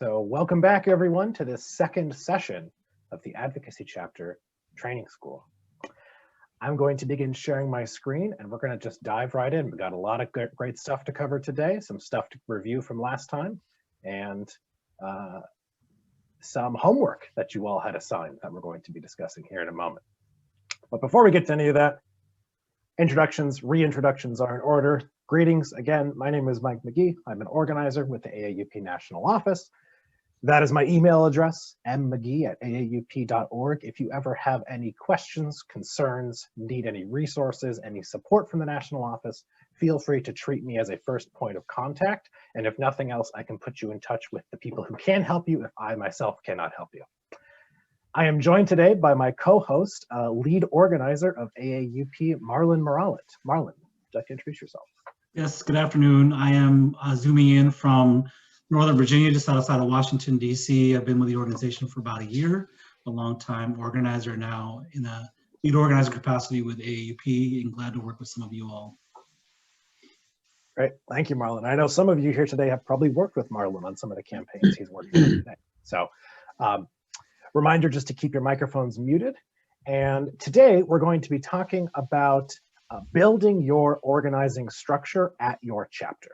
So welcome back, everyone, to this second session of the Advocacy Chapter Training School. I'm going to begin sharing my screen, and we're going to just dive right in. We've got a lot of great stuff to cover today, some stuff to review from last time, and some homework that you all had assigned that we're going to be discussing here in a moment. But before we get to any of that, introductions, reintroductions are in order. Greetings again, my name is Mike McGee. I'm an organizer with the AAUP National Office. That is my email address, mmcgee@aaup.org. If you ever have any questions, concerns, need any resources, any support from the National Office, feel free to treat me as a first point of contact. And if nothing else, I can put you in touch with the people who can help you if I myself cannot help you. I am joined today by my co-host, lead organizer of AAUP, Marlon Morales. Marlon, would you like to introduce yourself? Yes, good afternoon. I am zooming in from Northern Virginia, just outside of Washington, D.C. I've been with the organization for about a year, a long-time organizer now in a lead organizer capacity with AAUP, and glad to work with some of you all. Great, thank you, Marlon. I know some of you here today have probably worked with Marlon on some of the campaigns he's working on today. So reminder just to keep your microphones muted. And today we're going to be talking about building your organizing structure at your chapter,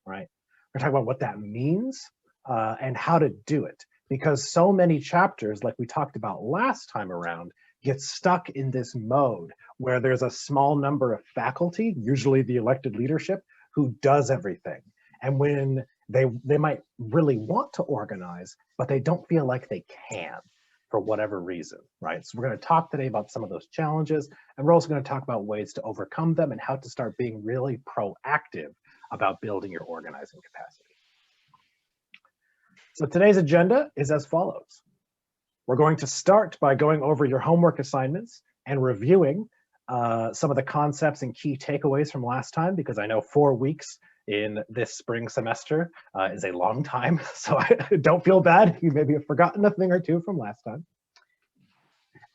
right? We're talking about what that means and how to do it, because so many chapters, like we talked about last time around, get stuck in this mode where there's a small number of faculty, usually the elected leadership, who does everything. And when they might really want to organize, but they don't feel like they can for whatever reason, right? So we're going to talk today about some of those challenges, and we're also going to talk about ways to overcome them and how to start being really proactive about building your organizing capacity. So today's agenda is as follows. We're going to start by going over your homework assignments and reviewing some of the concepts and key takeaways from last time, because I know 4 weeks in this spring semester is a long time, so I don't feel bad. You maybe have forgotten a thing or two from last time.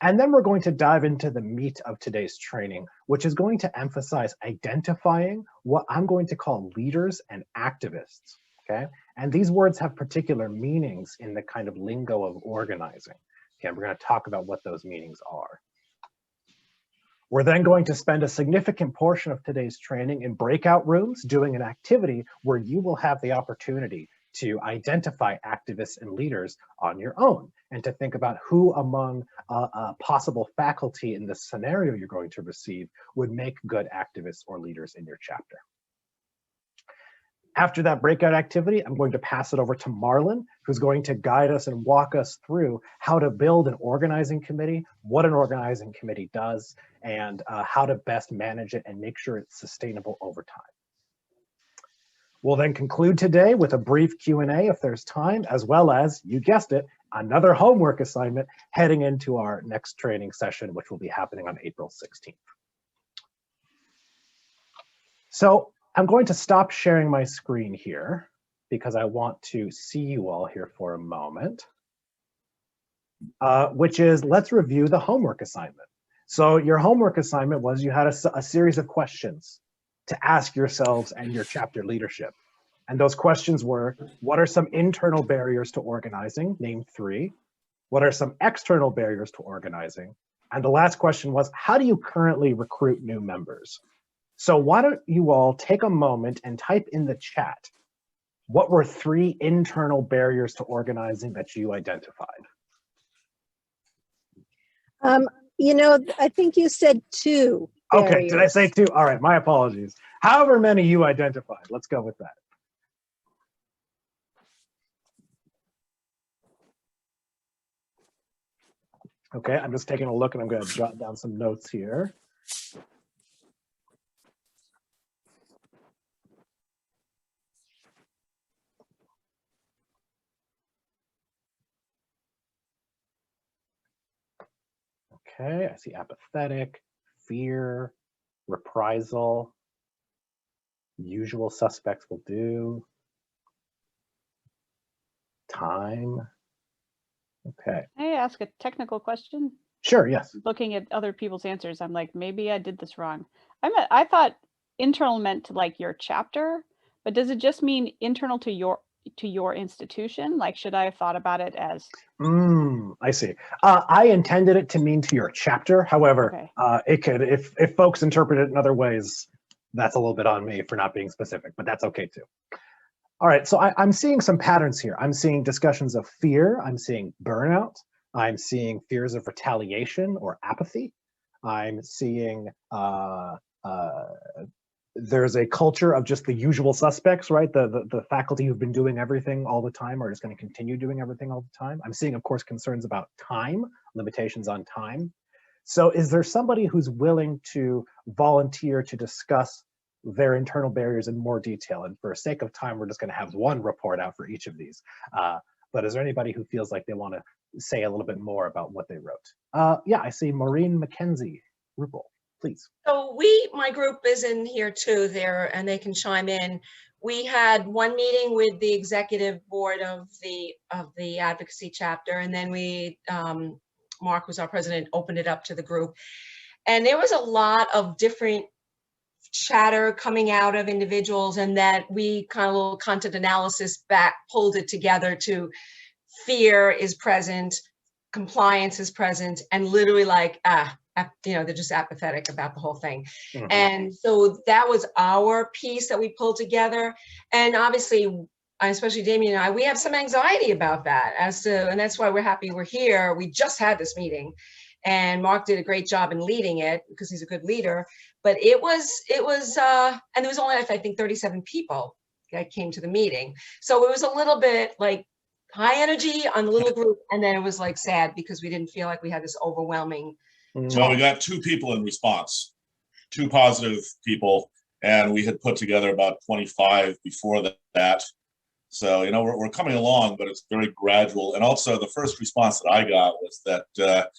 And then we're going to dive into the meat of today's training, which is going to emphasize identifying what I'm going to call leaders and activists, okay? And these words have particular meanings in the kind of lingo of organizing. Okay, we're going to talk about what those meanings are. We're then going to spend a significant portion of today's training in breakout rooms doing an activity where you will have the opportunity to identify activists and leaders on your own and to think about who among possible faculty in the scenario you're going to receive would make good activists or leaders in your chapter. After that breakout activity, I'm going to pass it over to Marlon, who's going to guide us and walk us through how to build an organizing committee, what an organizing committee does, and how to best manage it and make sure it's sustainable over time. We'll then conclude today with a brief Q&A if there's time, as well as, you guessed it, another homework assignment heading into our next training session, which will be happening on April 16th. So I'm going to stop sharing my screen here because I want to see you all here for a moment, which is, let's review the homework assignment. So your homework assignment was you had a series of questions to ask yourselves and your chapter leadership. And those questions were, what are some internal barriers to organizing? Name 3. What are some external barriers to organizing? And the last question was, how do you currently recruit new members? So why don't you all take a moment and type in the chat, what were 3 internal barriers to organizing that you identified? You know, I think you said 2 barriers. Okay, did I say 2? All right, my apologies. However many you identified, let's go with that. Okay, I'm just taking a look and I'm going to jot down some notes here. Okay, I see apathetic, fear, reprisal, usual suspects will do, time. Okay. Can I ask a technical question? Sure, yes. Looking at other people's answers, I'm like, maybe I did this wrong. I thought internal meant to like your chapter, but does it just mean internal to your to your institution? Like, should I have thought about it as, I see. I intended it to mean to your chapter. However, Okay. it could, if folks interpret it in other ways, that's a little bit on me for not being specific, but that's okay too. All right, so I'm seeing some patterns here. I'm seeing discussions of fear. I'm seeing burnout. I'm seeing fears of retaliation or apathy. I'm seeing there's a culture of just the usual suspects, right? The faculty who've been doing everything all the time are just going to continue doing everything all the time. I'm seeing, of course, concerns about time, limitations on time. So is there somebody who's willing to volunteer to discuss their internal barriers in more detail? And for sake of time, we're just going to have one report out for each of these. But is there anybody who feels like they want to say a little bit more about what they wrote? Yeah, I see Maureen McKenzie, Rupel, please. So my group is in here too there, and they can chime in. We had one meeting with the executive board of the advocacy chapter, and then we, Mark, who's our president, opened it up to the group. And there was a lot of different chatter coming out of individuals, and that we kind of little content analysis pulled it together to fear is present, compliance is present, and literally like, they're just apathetic about the whole thing. Mhm. And so that was our piece that we pulled together. And obviously, especially Damien and I, we have some anxiety about that and that's why we're happy we're here. We just had this meeting and Mark did a great job in leading it because he's a good leader. But it was, and there was only, I think, 37 people that came to the meeting. So it was a little bit like high energy on the little group. And then it was like sad because we didn't feel like we had this overwhelming. Well, we got 2 people in response, 2 positive people, and we had put together about 25 before that. So, we're coming along, but it's very gradual. And also the first response that I got was that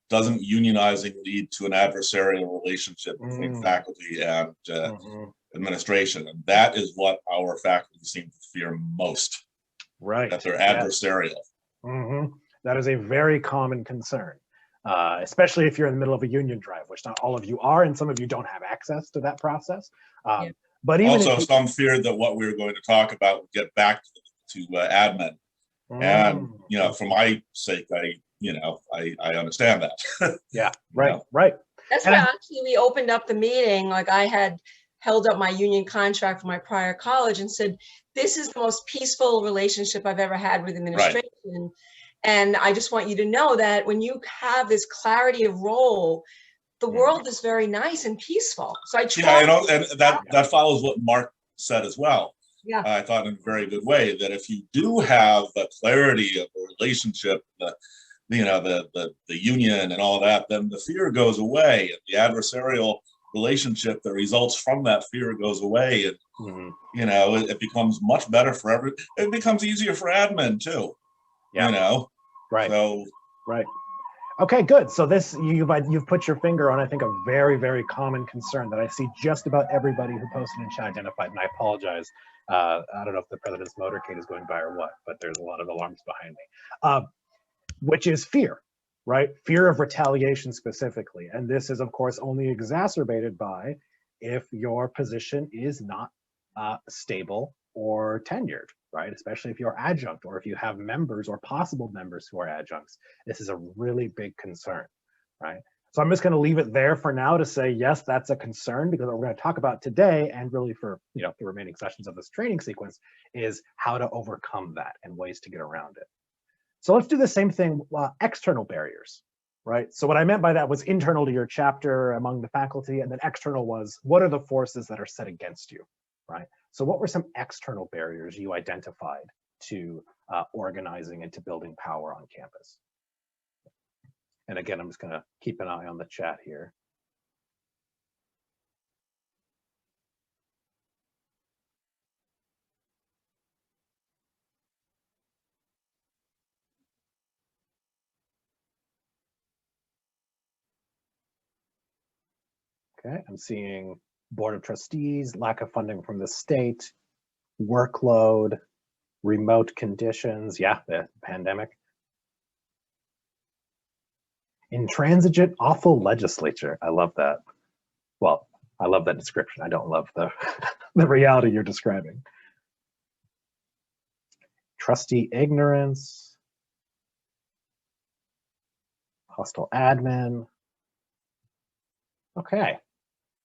doesn't unionizing lead to an adversarial relationship between faculty and administration? And that is what our faculty seem to fear most. Right. That they're adversarial. That is a very common concern. Especially if you're in the middle of a union drive, which not all of you are, and some of you don't have access to that process. But even also, some feared that what we were going to talk about would get back to admin. And for my sake, I understand that. Yeah, right. That's why actually we opened up the meeting. Like I had held up my union contract for my prior college and said, "This is the most peaceful relationship I've ever had with administration." Right. And I just want you to know that when you have this clarity of role, the world is very nice and peaceful. So I try. Yeah, and that follows what Mark said as well. Yeah, I thought in a very good way that if you do have the clarity of the relationship, the union and all that, then the fear goes away, and the adversarial relationship that results from that fear goes away, and it becomes much better for everyone. It becomes easier for admin too. Yeah. Right. So. Right. Okay, good. So this, you've put your finger on, I think, a very, very common concern that I see just about everybody who posted in chat identified, and I apologize. I don't know if the president's motorcade is going by or what, but there's a lot of alarms behind me, which is fear, right? Fear of retaliation specifically. And this is, of course, only exacerbated by if your position is not stable or tenured, right? Especially if you're adjunct or if you have members or possible members who are adjuncts. This is a really big concern, right? So I'm just going to leave it there for now to say, yes, that's a concern, because what we're going to talk about today, and really for the remaining sessions of this training sequence, is how to overcome that and ways to get around it. So let's do the same thing, external barriers, right? So what I meant by that was internal to your chapter among the faculty, and then external was, what are the forces that are set against you, right? So what were some external barriers you identified to organizing and to building power on campus? And again, I'm just going to keep an eye on the chat here. Okay, I'm seeing Board of Trustees, lack of funding from the state, workload, remote conditions, yeah, the pandemic. Intransigent, awful legislature. I love that. Well, I love that description. I don't love the, the reality you're describing. trustee ignorance, hostile admin. Okay.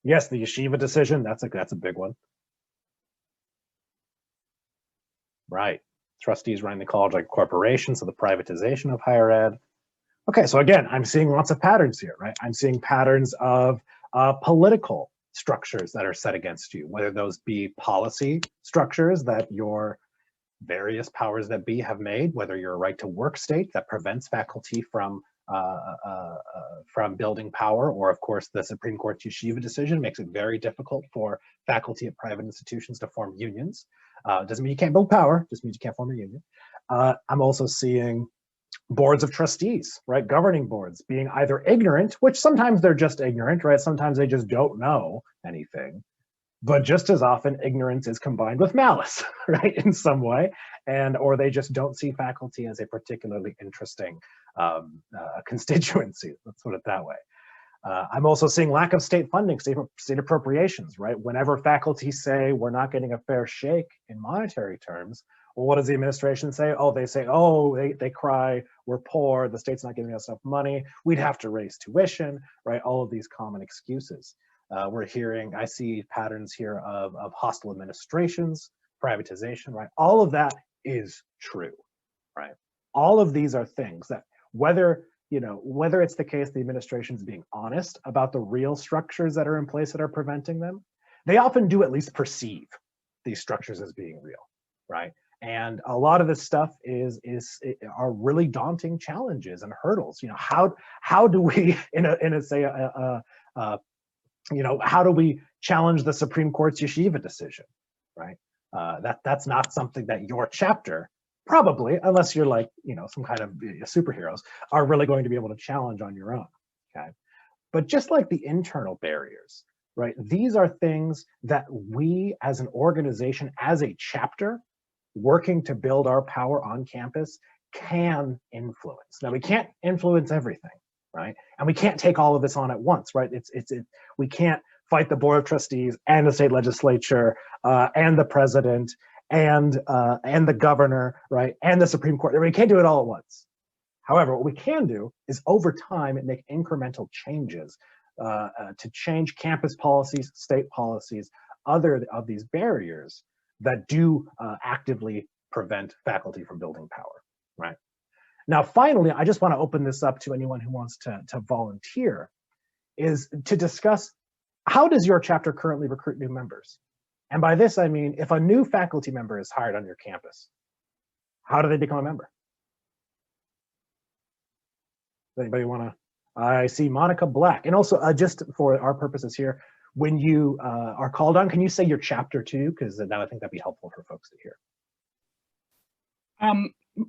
Yes, the yeshiva decision, that's a big one. Right. Trustees running the college like corporations, so the privatization of higher ed. Okay, so again, I'm seeing lots of patterns here, right? I'm seeing patterns of political structures that are set against you, whether those be policy structures that your various powers that be have made, whether you're a right to work state that prevents faculty from building power, or of course the Supreme Court's yeshiva decision makes it very difficult for faculty at private institutions to form unions. Doesn't mean you can't build power, just means you can't form a union. I'm also seeing boards of trustees, right? Governing boards being either ignorant, which sometimes they're just ignorant, right? Sometimes they just don't know anything. But just as often, ignorance is combined with malice, right, in some way, or they just don't see faculty as a particularly interesting constituency. Let's put it that way. I'm also seeing lack of state funding, state appropriations, right? Whenever faculty say we're not getting a fair shake in monetary terms, well, what does the administration say? Oh, they say, oh, they cry, we're poor, the state's not giving us enough money, we'd have to raise tuition, right? All of these common excuses. We're hearing, I see patterns here of hostile administrations, privatization, right? All of that is true, right? All of these are things that whether it's the case the administration's being honest about the real structures that are in place that are preventing them, they often do at least perceive these structures as being real, right? And a lot of this stuff are really daunting challenges and hurdles. How do we how do we challenge the Supreme Court's yeshiva decision, right? That's not something that your chapter, probably, unless you're like, some kind of superheroes, are really going to be able to challenge on your own, okay? But just like the internal barriers, right? These are things that we as an organization, as a chapter, working to build our power on campus can influence. Now, we can't influence everything, right? And we can't take all of this on at once, right? We can't fight the board of trustees and the state legislature and the president and the governor, right? And the Supreme Court. We can't do it all at once. However, what we can do is over time make incremental changes to change campus policies, state policies, other of these barriers that do actively prevent faculty from building power, right? Now, finally, I just want to open this up to anyone who wants to volunteer, is to discuss, how does your chapter currently recruit new members? And by this, I mean, if a new faculty member is hired on your campus, how do they become a member? Does anybody want to? I see Monica Black. And also, just for our purposes here, when you are called on, can you say your chapter too? Because that I think that'd be helpful for folks to hear.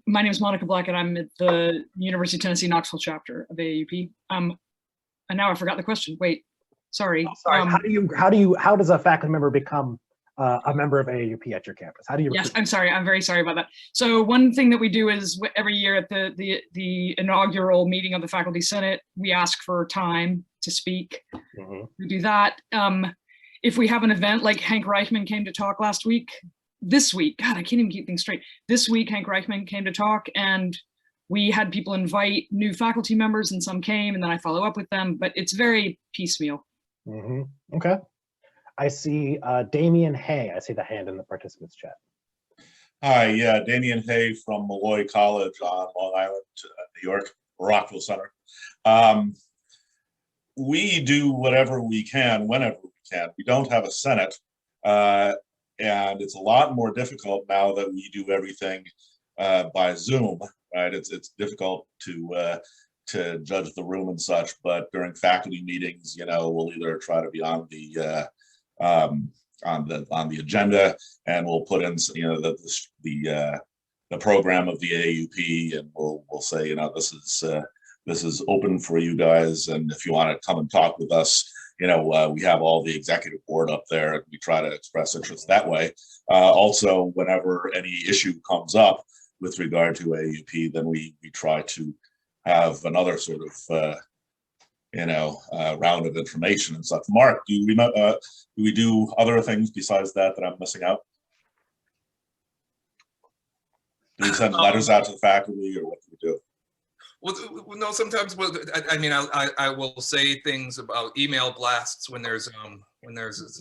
My name is Monica Black, and I'm at the University of Tennessee Knoxville chapter of AAUP. And now I forgot the question. Wait, sorry. Oh, sorry. How does a faculty member become a member of AAUP at your campus? How do you? Yes, I'm sorry. I'm very sorry about that. So one thing that we do is every year at the inaugural meeting of the Faculty Senate, we ask for time to speak. Mm-hmm. We do that. If we have an event like Hank Reichman came to talk this week, God, I can't even keep things straight. This week, Hank Reichman came to talk, and we had people invite new faculty members, and some came, and then I follow up with them, but it's very piecemeal. Mm-hmm. Okay. I see Damian Hay. I see the hand in the participants chat. Hi, yeah, Damian Hay from Malloy College on Long Island, New York, Rockville Center. We do whatever we can, whenever we can. We don't have a Senate, and it's a lot more difficult now that we do everything by Zoom, right? It's difficult to judge the room and such, but during faculty meetings, we'll either try to be on the agenda, and we'll put in the program of the AAUP, and we'll say, this is open for you guys, and if you want to come and talk with us, we have all the executive board up there, and we try to express interest that way. Also, whenever any issue comes up with regard to AAUP, then we try to have another sort of round of information and stuff. Mark, do we do other things besides that I'm missing out? Do we send letters out to the faculty, or what do we do? Well, no, sometimes, well, I mean, I will say things about email blasts when there's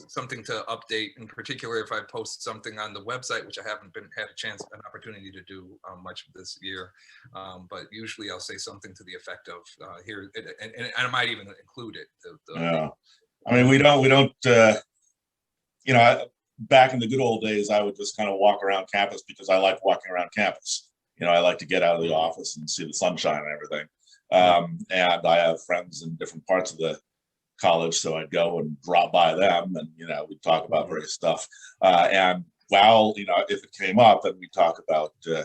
something to update, in particular if I post something on the website, which I haven't had an opportunity to do much of this year. But usually I'll say something to the effect of here, and I might even include it. Yeah. I mean, we don't, you know, back in the good old days, I would just kind of walk around campus because I like walking around campus. You know, I like to get out of the office and see the sunshine and everything. And I have friends in different parts of the college, so I'd go and drop by them, and you know, we'd talk about various stuff. And while, you know, if it came up, then we'd talk about you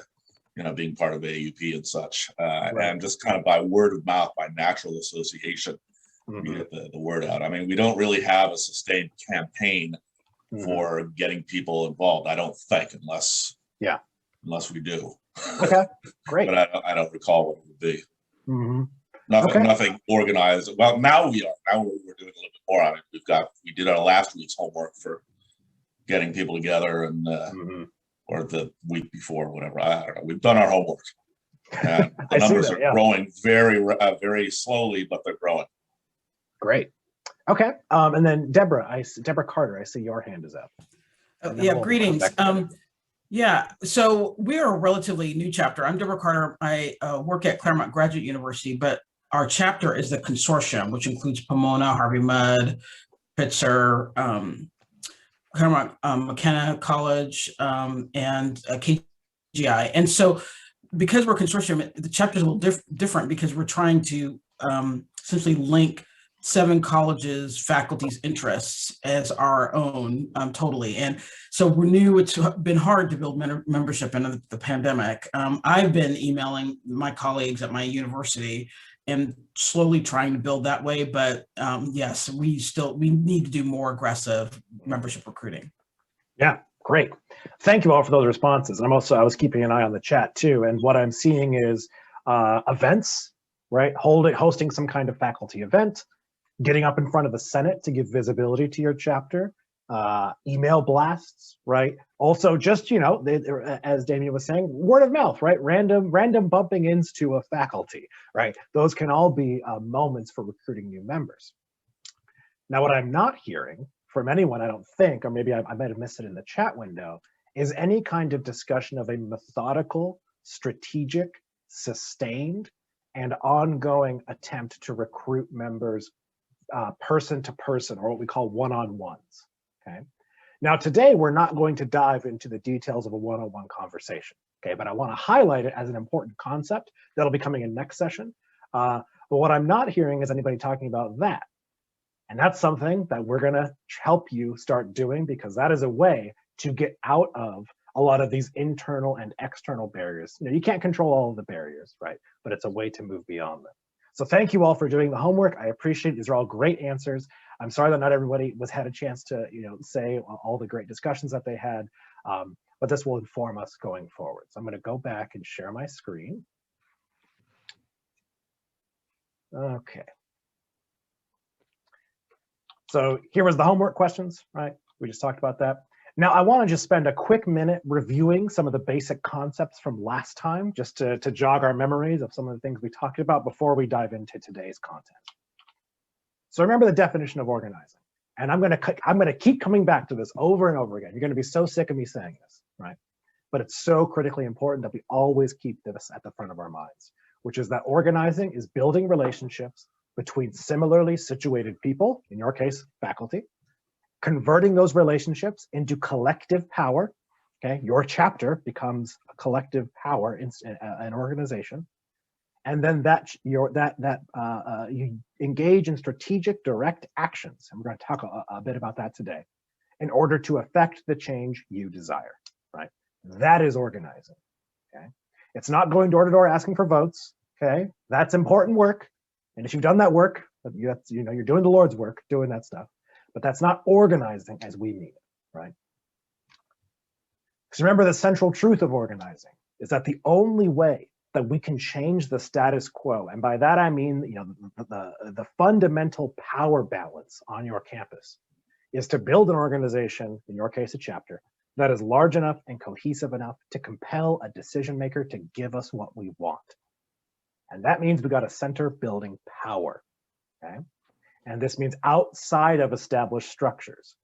know, being part of AAUP and such, and just kind of by word of mouth, by natural association, we get the word out. I mean, we don't really have a sustained campaign for getting people involved, I don't think, unless we do. Okay, great. But I don't recall what it would be. Nothing organized. Well, now we are. Now we're doing a little bit more on it. We did our last week's homework for getting people together, and or the week before, whatever. I don't know. We've done our homework, and the numbers are growing very slowly, but they're growing. Great. Okay, and then Deborah Carter, I see your hand is up. Yeah, greetings. Yeah, so we are a relatively new chapter. I'm Deborah Carter. I work at Claremont Graduate University, but our chapter is the consortium, which includes Pomona, Harvey Mudd, Pitzer, Claremont McKenna College, and KGI. And so because we're a consortium, the chapter is a little different because we're trying to essentially link 7 colleges, faculty's interests as our own totally. And so we're new. It's been hard to build membership in the pandemic. I've been emailing my colleagues at my university and slowly trying to build that way. But yes, we need to do more aggressive membership recruiting. Yeah, great. Thank you all for those responses. And I was keeping an eye on the chat too. And what I'm seeing is events, right? Hosting some kind of faculty event, getting up in front of the Senate to give visibility to your chapter, email blasts, right? Also, just, you know, as Damien was saying, word of mouth, right? Random bumping into a faculty, right? Those can all be moments for recruiting new members. Now, what I'm not hearing from anyone, I don't think, or maybe I might have missed it in the chat window, is any kind of discussion of a methodical, strategic, sustained, and ongoing attempt to recruit members person to person, or what we call one-on-ones, okay? Now today, we're not going to dive into the details of a one-on-one conversation, okay? But I wanna highlight it as an important concept that'll be coming in next session. But what I'm not hearing is anybody talking about that. And that's something that we're gonna help you start doing, because that is a way to get out of a lot of these internal and external barriers. You know, you can't control all of the barriers, right? But it's a way to move beyond them. So thank you all for doing the homework. I appreciate it. These are all great answers. I'm sorry that not everybody had a chance to, you know, say all the great discussions that they had, but this will inform us going forward. So I'm going to go back and share my screen. Okay. So here was the homework questions, right? We just talked about that. Now I want to just spend a quick minute reviewing some of the basic concepts from last time, just to jog our memories of some of the things we talked about before we dive into today's content. So remember the definition of organizing, and I'm gonna keep coming back to this over and over again. You're gonna be so sick of me saying this, right? But it's so critically important that we always keep this at the front of our minds, which is that organizing is building relationships between similarly situated people, in your case, faculty, converting those relationships into collective power. Okay, your chapter becomes a collective power in an organization, and then you engage in strategic direct actions, and we're going to talk a bit about that today, in order to affect the change you desire. Right, that is organizing. Okay, it's not going door to door asking for votes. Okay, that's important work, and if you've done that work, you're doing the Lord's work, doing that stuff. But that's not organizing as we mean it, right? Because remember, the central truth of organizing is that the only way that we can change the status quo, and by that I mean, you know, the fundamental power balance on your campus, is to build an organization, in your case a chapter, that is large enough and cohesive enough to compel a decision maker to give us what we want. And that means we got a center building power, okay? And this means outside of established structures.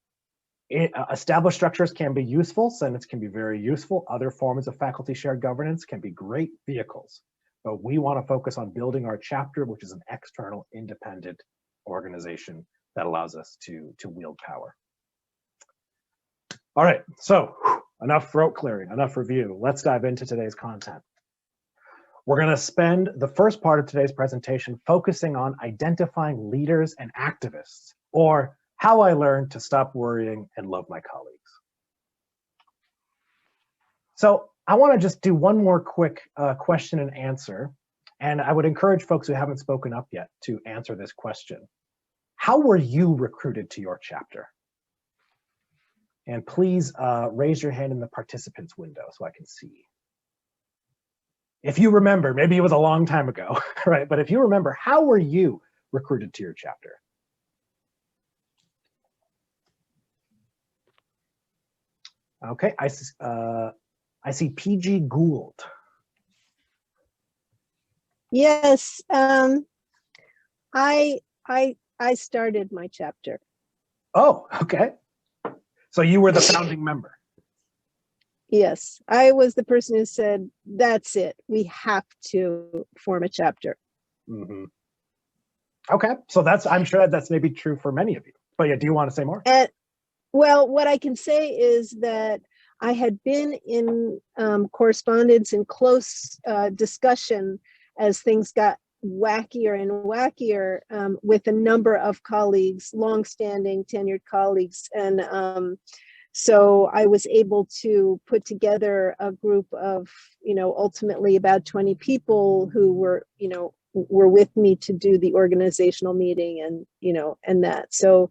Established structures can be useful, Senates can be very useful. Other forms of faculty shared governance can be great vehicles, but we want to focus on building our chapter, which is an external independent organization that allows us to wield power. All right, so enough throat clearing, enough review. Let's dive into today's content. We're going to spend the first part of today's presentation focusing on identifying leaders and activists, or how I learned to stop worrying and love my colleagues. So I want to just do one more quick question and answer, and I would encourage folks who haven't spoken up yet to answer this question. How were you recruited to your chapter? And please raise your hand in the participants window so I can see. If you remember, maybe it was a long time ago, right? But if you remember, how were you recruited to your chapter? Okay, I see PG Gould. Yes, I started my chapter. Oh, okay. So you were the founding member. Yes, I was the person who said, that's it, we have to form a chapter. Mm-hmm. Okay, so I'm sure that's maybe true for many of you. But yeah, do you want to say more? Well, what I can say is that I had been in correspondence and close discussion as things got wackier and wackier with a number of colleagues, longstanding tenured colleagues. And so I was able to put together a group of, ultimately about 20 people who were, were with me to do the organizational meeting and, and that. So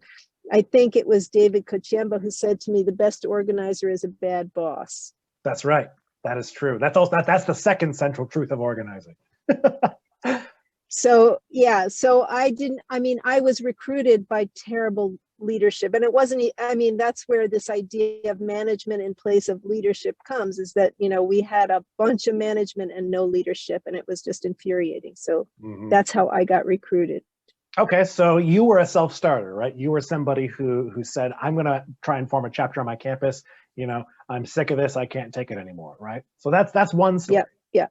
I think it was David Kochemba who said to me, the best organizer is a bad boss. That's right. That is true. That's the second central truth of organizing. So, yeah, so I was recruited by terrible leadership. And it wasn't, that's where this idea of management in place of leadership comes, is that, we had a bunch of management and no leadership, and it was just infuriating. So that's how I got recruited. Okay, so you were a self-starter, right? You were somebody who said, I'm going to try and form a chapter on my campus. I'm sick of this. I can't take it anymore, right? So that's one story. Yeah.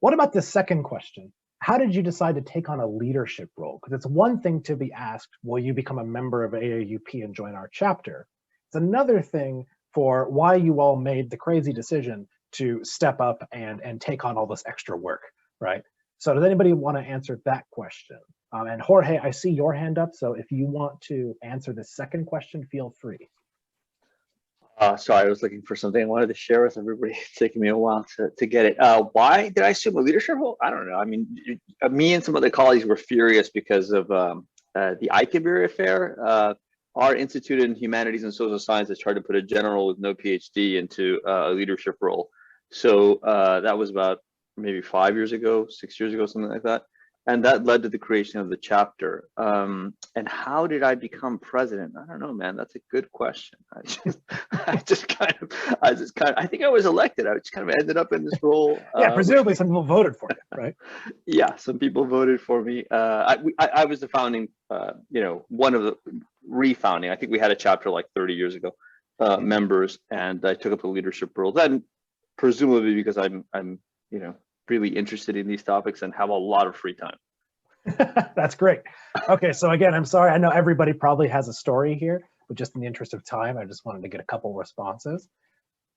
What about the second question? How did you decide to take on a leadership role? Because it's one thing to be asked, will you become a member of AAUP and join our chapter? It's another thing for why you all made the crazy decision to step up and take on all this extra work, right? So does anybody want to answer that question? And Jorge, I see your hand up, so if you want to answer the second question, feel free. Sorry, I was looking for something I wanted to share with everybody. It's taking me a while to get it. Why did I assume a leadership role? I don't know. I mean, me and some other colleagues were furious because of the ICABER affair. Our Institute in Humanities and Social Sciences tried to put a general with no PhD into a leadership role. So that was about maybe 5 years ago, 6 years ago, something like that. And that led to the creation of the chapter. And how did I become president? I don't know, man. That's a good question. I think I was elected. I just kind of ended up in this role. Yeah, presumably some people voted for you, right? Yeah, some people voted for me. I was the founding, one of the refounding. I think we had a chapter like 30 years ago, members, and I took up the leadership role. Then, presumably because I'm really interested in these topics and have a lot of free time. That's great. Okay, so again, I'm sorry. I know everybody probably has a story here, but just in the interest of time, I just wanted to get a couple responses.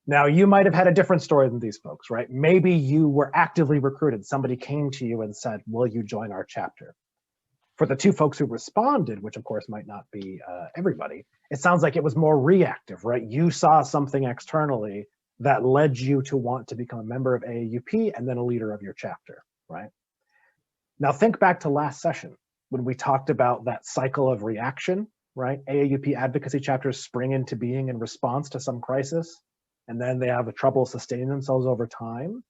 Now, you might have had a different story than these folks, right? Maybe you were actively recruited. Somebody came to you and said, will you join our chapter? For the two folks who responded, which of course might not be everybody, it sounds like it was more reactive, right? You saw something externally that led you to want to become a member of AAUP and then a leader of your chapter, right? Now think back to last session when we talked about that cycle of reaction, right? AAUP advocacy chapters spring into being in response to some crisis, and then they have trouble sustaining themselves over time,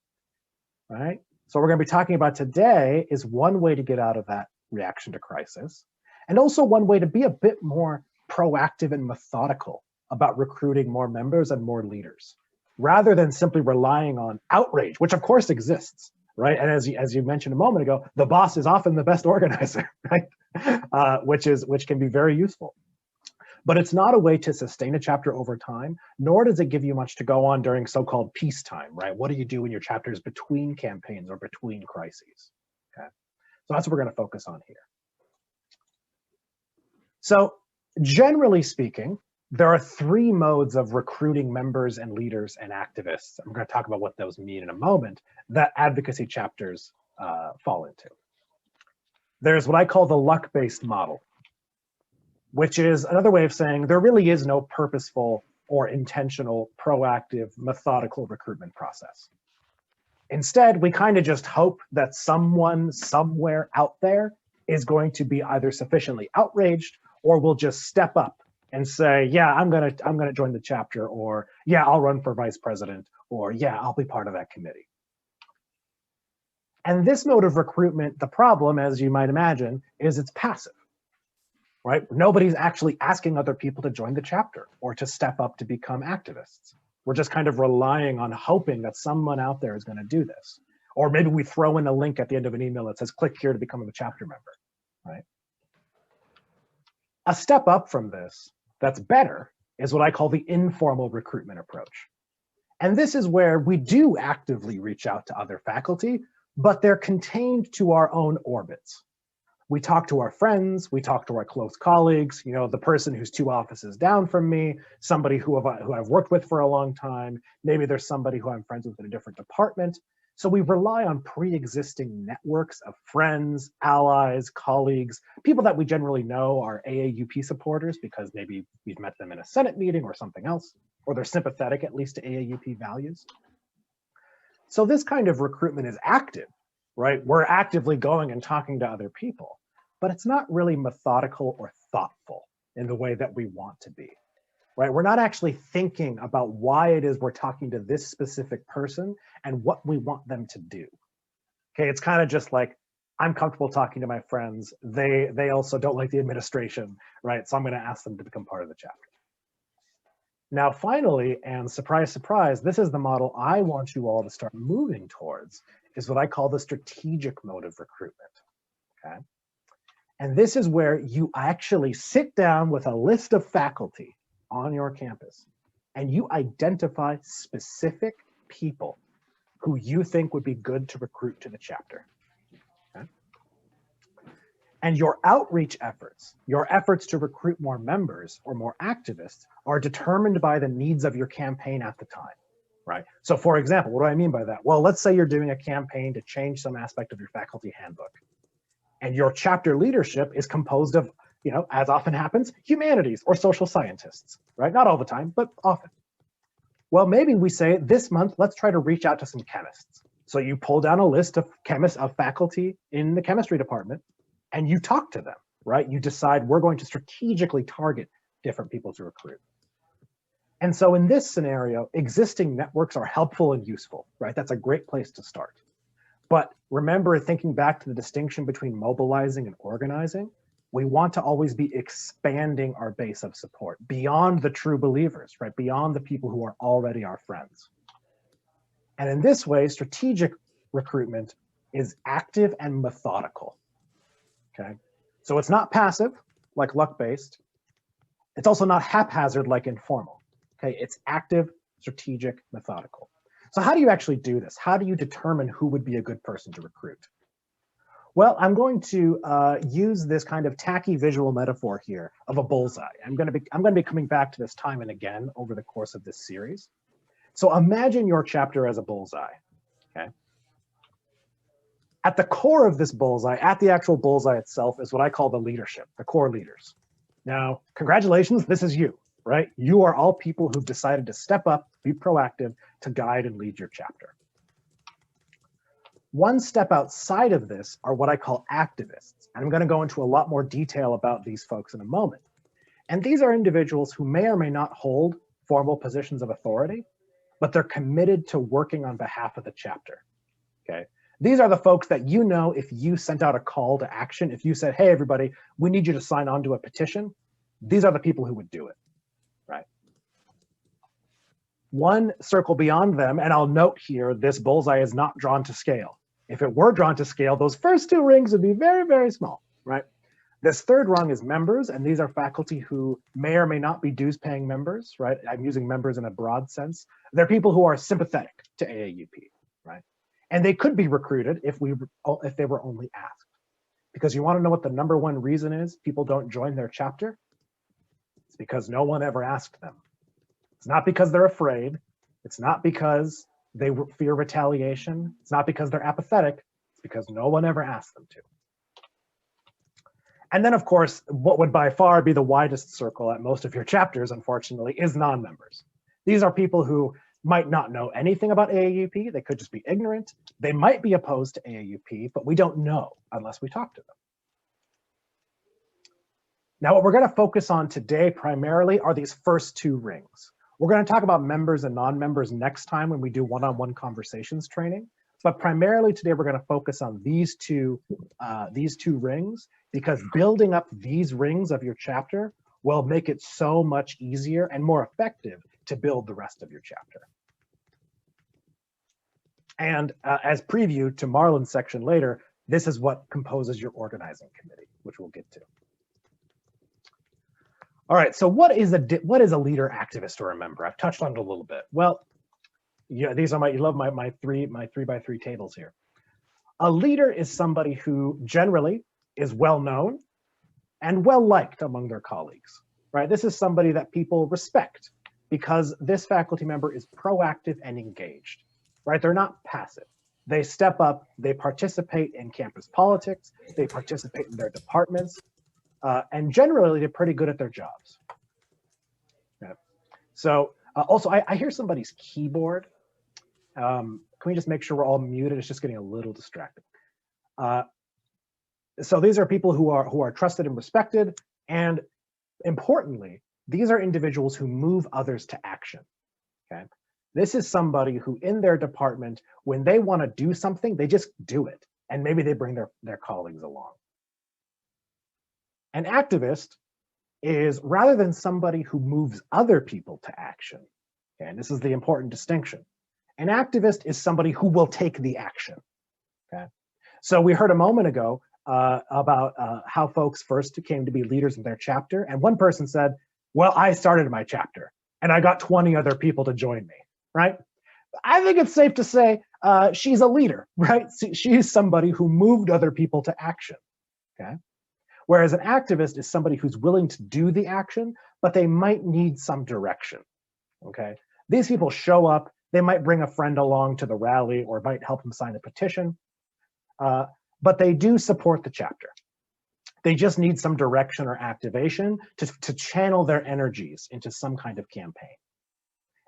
right? So what we're gonna be talking about today is one way to get out of that reaction to crisis, and also one way to be a bit more proactive and methodical about recruiting more members and more leaders, rather than simply relying on outrage, which of course exists, right? And as you mentioned a moment ago, the boss is often the best organizer, right? Which can be very useful. But it's not a way to sustain a chapter over time, nor does it give you much to go on during so-called peacetime, right? What do you do in your chapters between campaigns or between crises? Okay, so that's what we're going to focus on here. So generally speaking, there are three modes of recruiting members and leaders and activists. I'm going to talk about what those mean in a moment, that advocacy chapters fall into. There's what I call the luck-based model, which is another way of saying there really is no purposeful or intentional, proactive, methodical recruitment process. Instead, we kind of just hope that someone somewhere out there is going to be either sufficiently outraged or will just step up and say, yeah, I'm gonna join the chapter, or yeah, I'll run for vice president, or yeah, I'll be part of that committee. And this mode of recruitment, the problem, as you might imagine, is it's passive. Right? Nobody's actually asking other people to join the chapter or to step up to become activists. We're just kind of relying on hoping that someone out there is going to do this. Or maybe we throw in a link at the end of an email that says, click here to become a chapter member, right? A step up from this that's better is what I call the informal recruitment approach. And this is where we do actively reach out to other faculty, but they're contained to our own orbits. We talk to our friends, we talk to our close colleagues, you know, the person who's 2 offices down from me, somebody who I've worked with for a long time, maybe there's somebody who I'm friends with in a different department. So we rely on pre-existing networks of friends, allies, colleagues, people that we generally know are AAUP supporters because maybe we've met them in a Senate meeting or something else, or they're sympathetic at least to AAUP values. So this kind of recruitment is active. Right? We're actively going and talking to other people, but it's not really methodical or thoughtful in the way that we want to be, right? We're not actually thinking about why it is we're talking to this specific person and what we want them to do. Okay, it's kind of just like, I'm comfortable talking to my friends. They also don't like the administration, right? So I'm going to ask them to become part of the chapter. Now, finally, and surprise, surprise, this is the model I want you all to start moving towards, is what I call the strategic mode of recruitment, okay? And this is where you actually sit down with a list of faculty on your campus and you identify specific people who you think would be good to recruit to the chapter, okay? And your outreach efforts, your efforts to recruit more members or more activists are determined by the needs of your campaign at the time. Right. So for example, what do I mean by that? Well, let's say you're doing a campaign to change some aspect of your faculty handbook and your chapter leadership is composed of, you know, as often happens, humanities or social scientists, right? Not all the time, but often. Well, maybe we say this month, let's try to reach out to some chemists. So you pull down a list of chemists, of faculty in the chemistry department, and you talk to them, right? You decide we're going to strategically target different people to recruit. And so in this scenario, existing networks are helpful and useful, right? That's a great place to start. But remember, thinking back to the distinction between mobilizing and organizing, we want to always be expanding our base of support beyond the true believers, right? Beyond the people who are already our friends. And in this way, strategic recruitment is active and methodical, okay? So it's not passive, like luck-based. It's also not haphazard, like informal. Okay, it's active, strategic, methodical. So how do you actually do this? How do you determine who would be a good person to recruit? Well, I'm going to use this kind of tacky visual metaphor here of a bullseye. I'm going to be coming back to this time and again over the course of this series. So imagine your chapter as a bullseye. Okay. At the core of this bullseye, at the actual bullseye itself, is what I call the leadership, the core leaders. Now, congratulations, this is you. Right? You are all people who've decided to step up, be proactive, to guide and lead your chapter. One step outside of this are what I call activists. And I'm going to go into a lot more detail about these folks in a moment. And these are individuals who may or may not hold formal positions of authority, but they're committed to working on behalf of the chapter. Okay? These are the folks that you know if you sent out a call to action, if you said, hey, everybody, we need you to sign on to a petition, these are the people who would do it. Right? one circle beyond them, and I'll note here, this bullseye is not drawn to scale. If it were drawn to scale, those first two rings would be very, very small, right? This third rung is members, and these are faculty who may or may not be dues-paying members, right? I'm using members in a broad sense. They're people who are sympathetic to AAUP, right? And they could be recruited if they were only asked. Because you want to know what the number one reason is people don't join their chapter? It's because no one ever asked them. It's not because they're afraid. It's not because they fear retaliation. It's not because they're apathetic. It's because no one ever asked them to. And then, of course, what would by far be the widest circle at most of your chapters, unfortunately, is non-members. These are people who might not know anything about AAUP. They could just be ignorant. They might be opposed to AAUP, but we don't know unless we talk to them. Now, what we're going to focus on today primarily are these first two rings. We're going to talk about members and non-members next time when we do one-on-one conversations training. But primarily today, we're going to focus on these two rings, because building up these rings of your chapter will make it so much easier and more effective to build the rest of your chapter. And as previewed to Marlon's section later, this is what composes your organizing committee, which we'll get to. All right, so what is a leader, activist, or a member? I've touched on it a little bit. Well, yeah, these are you love my 3x3 tables here. A leader is somebody who generally is well known and well liked among their colleagues, right? This is somebody that people respect because this faculty member is proactive and engaged, right? They're not passive. They step up, they participate in campus politics, they participate in their departments, and generally they're pretty good at their jobs. Yeah. So also, I hear somebody's keyboard. Can we just make sure we're all muted? It's just getting a little distracting. So these are people who are trusted and respected, and importantly, these are individuals who move others to action. Okay, this is somebody who, in their department, when they want to do something, they just do it, and maybe they bring their colleagues along. An activist is, rather than somebody who moves other people to action, okay, and this is the important distinction. An activist is somebody who will take the action. Okay, so we heard a moment ago about how folks first came to be leaders in their chapter, and one person said, "Well, I started my chapter, and I got 20 other people to join me." Right? I think it's safe to say she's a leader, right? She's somebody who moved other people to action. Okay, whereas an activist is somebody who's willing to do the action, but they might need some direction. Okay, these people show up. They might bring a friend along to the rally or might help them sign a petition, but they do support the chapter. They just need some direction or activation to channel their energies into some kind of campaign.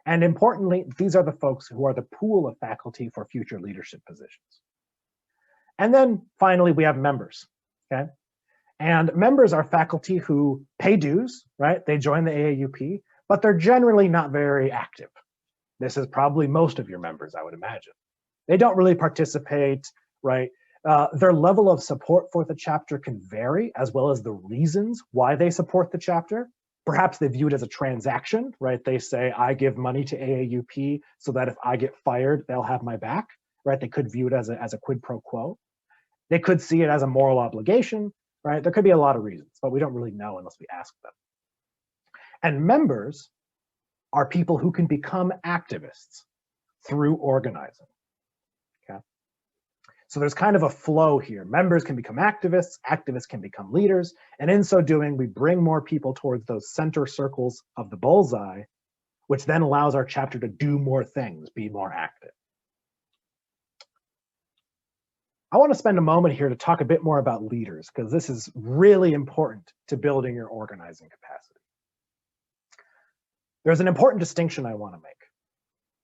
And importantly, these are the folks who are the pool of faculty for future leadership positions. And then finally, we have members, okay? And members are faculty who pay dues, right? They join the AAUP, but they're generally not very active. This is probably most of your members, I would imagine. They don't really participate, right? Their level of support for the chapter can vary, as well as the reasons why they support the chapter. Perhaps they view it as a transaction, right? They say, I give money to AAUP so that if I get fired, they'll have my back, right? They could view it as a quid pro quo. They could see it as a moral obligation, right? There could be a lot of reasons, but we don't really know unless we ask them. And members are people who can become activists through organizing, okay? So there's kind of a flow here. Members can become activists, activists can become leaders, and in so doing, we bring more people towards those center circles of the bullseye, which then allows our chapter to do more things, be more active. I want to spend a moment here to talk a bit more about leaders, because this is really important to building your organizing capacity. There's an important distinction I want to make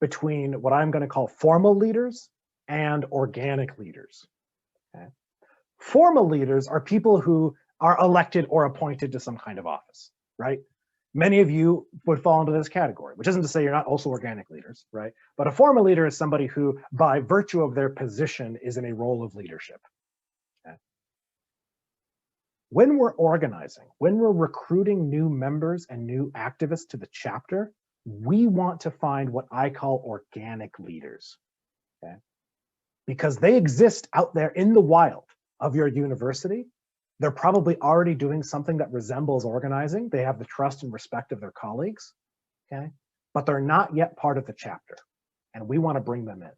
between what I'm going to call formal leaders and organic leaders. Okay? Formal leaders are people who are elected or appointed to some kind of office, right? Many of you would fall into this category, which isn't to say you're not also organic leaders, right? But a formal leader is somebody who, by virtue of their position, is in a role of leadership. Okay? When we're organizing, when we're recruiting new members and new activists to the chapter, we want to find what I call organic leaders, okay? Because they exist out there in the wild of your university. They're probably already doing something that resembles organizing. They have the trust and respect of their colleagues, okay? But they're not yet part of the chapter, and we want to bring them in.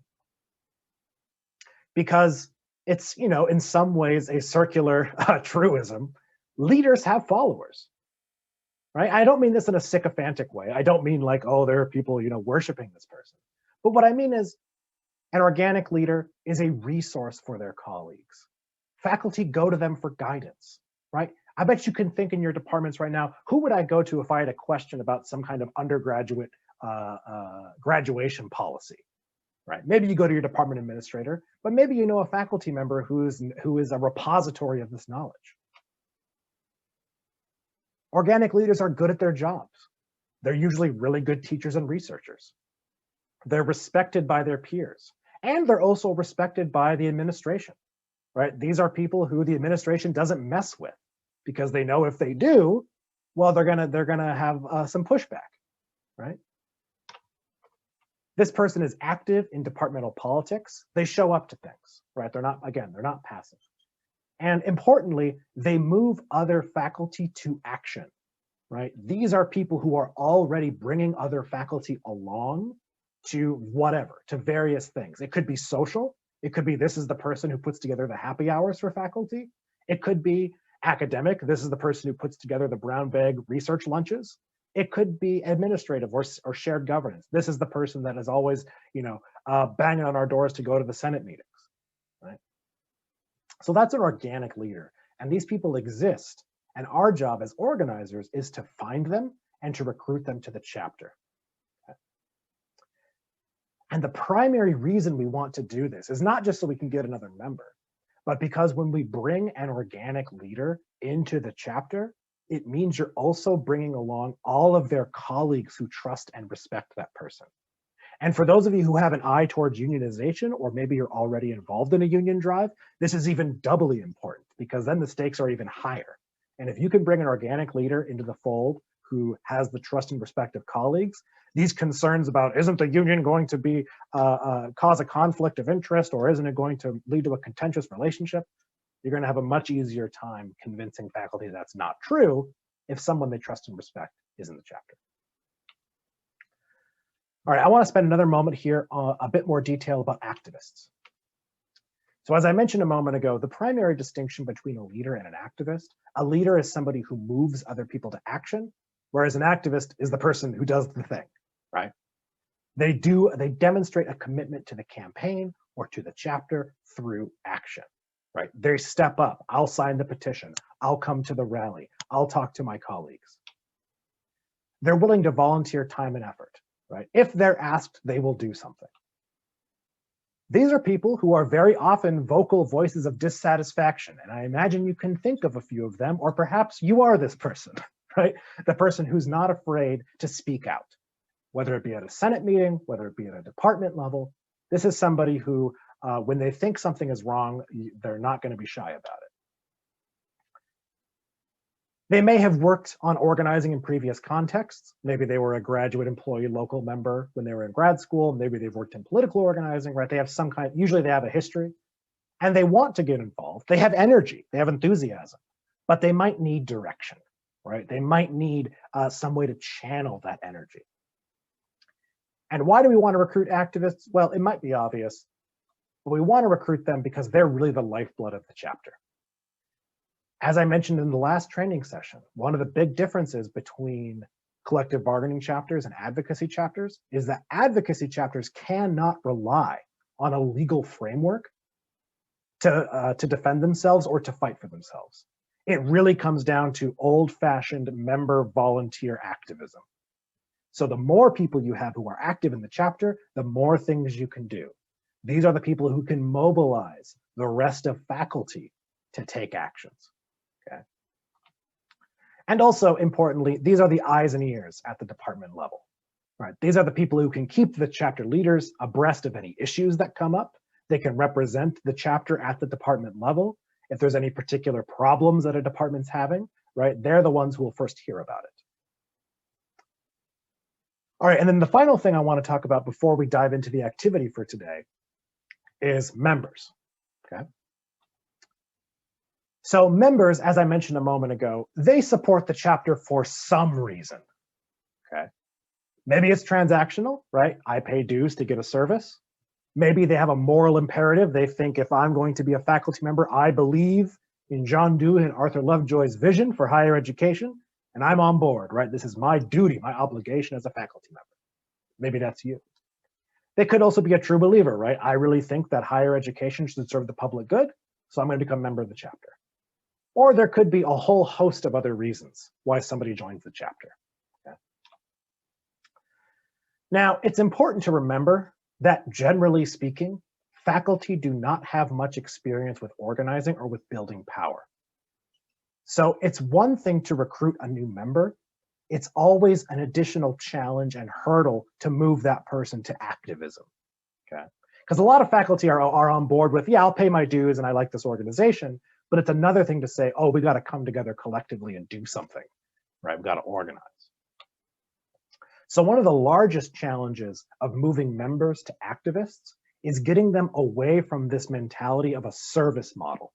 Because it's, you know, in some ways a circular truism. Leaders have followers, right? I don't mean this in a sycophantic way. I don't mean like, oh, there are people, you know, worshiping this person. But what I mean is an organic leader is a resource for their colleagues. Faculty go to them for guidance, right? I bet you can think in your departments right now, who would I go to if I had a question about some kind of undergraduate graduation policy, right? Maybe you go to your department administrator, but maybe you know a faculty member who is a repository of this knowledge. Organic leaders are good at their jobs. They're usually really good teachers and researchers. They're respected by their peers, and they're also respected by the administration, right? These are people who the administration doesn't mess with because they know if they do, well, they're gonna have some pushback, right? This person is active in departmental politics. They show up to things, right? They're not passive. And importantly, they move other faculty to action, right? These are people who are already bringing other faculty along to whatever, to various things. It could be social. It could be this is the person who puts together the happy hours for faculty. It could be academic. This is the person who puts together the brown bag research lunches. It could be administrative or shared governance. This is the person that is always, you know, banging on our doors to go to the Senate meetings, right? So that's an organic leader, and these people exist. And our job as organizers is to find them and to recruit them to the chapter. Okay? And the primary reason we want to do this is not just so we can get another member, but because when we bring an organic leader into the chapter, it means you're also bringing along all of their colleagues who trust and respect that person. And for those of you who have an eye towards unionization, or maybe you're already involved in a union drive, this is even doubly important because then the stakes are even higher. And if you can bring an organic leader into the fold who has the trust and respect of colleagues, these concerns about isn't the union going to be cause a conflict of interest, or isn't it going to lead to a contentious relationship, you're going to have a much easier time convincing faculty that's not true if someone they trust and respect is in the chapter. All right, I want to spend another moment here on a bit more detail about activists. So as I mentioned a moment ago, the primary distinction between a leader and an activist, a leader is somebody who moves other people to action, whereas an activist is the person who does the thing, right? They demonstrate a commitment to the campaign or to the chapter through action, right? They step up. I'll sign the petition. I'll come to the rally. I'll talk to my colleagues. They're willing to volunteer time and effort, right? If they're asked, they will do something. These are people who are very often vocal voices of dissatisfaction. And I imagine you can think of a few of them, or perhaps you are this person, right? The person who's not afraid to speak out, whether it be at a Senate meeting, whether it be at a department level. This is somebody who, when they think something is wrong, they're not going to be shy about it. They may have worked on organizing in previous contexts. Maybe they were a graduate employee local member when they were in grad school. Maybe they've worked in political organizing, right? They have some kind, usually they have a history, and they want to get involved. They have energy, they have enthusiasm, but they might need direction, right? They might need some way to channel that energy. And why do we want to recruit activists? Well, it might be obvious, but we want to recruit them because they're really the lifeblood of the chapter. As I mentioned in the last training session, one of the big differences between collective bargaining chapters and advocacy chapters is that advocacy chapters cannot rely on a legal framework to defend themselves or to fight for themselves. It really comes down to old-fashioned member volunteer activism. So the more people you have who are active in the chapter, the more things you can do. These are the people who can mobilize the rest of faculty to take actions. Okay. And also importantly, these are the eyes and ears at the department level, right? These are the people who can keep the chapter leaders abreast of any issues that come up. They can represent the chapter at the department level. If there's any particular problems that a department's having, right? They're the ones who will first hear about it. All right, and then the final thing I want to talk about before we dive into the activity for today is members, okay? So members, as I mentioned a moment ago, they support the chapter for some reason, okay? Maybe it's transactional, right? I pay dues to get a service. Maybe they have a moral imperative. They think if I'm going to be a faculty member, I believe in John Dewey and Arthur Lovejoy's vision for higher education, and I'm on board, right? This is my duty, my obligation as a faculty member. Maybe that's you. They could also be a true believer, right? I really think that higher education should serve the public good, so I'm going to become a member of the chapter. Or there could be a whole host of other reasons why somebody joins the chapter. Okay. Now, it's important to remember that generally speaking, faculty do not have much experience with organizing or with building power. So it's one thing to recruit a new member. It's always an additional challenge and hurdle to move that person to activism, okay? Because a lot of faculty are on board with, yeah, I'll pay my dues and I like this organization, but it's another thing to say, oh, we got to come together collectively and do something, right? We've got to organize. So one of the largest challenges of moving members to activists is getting them away from this mentality of a service model,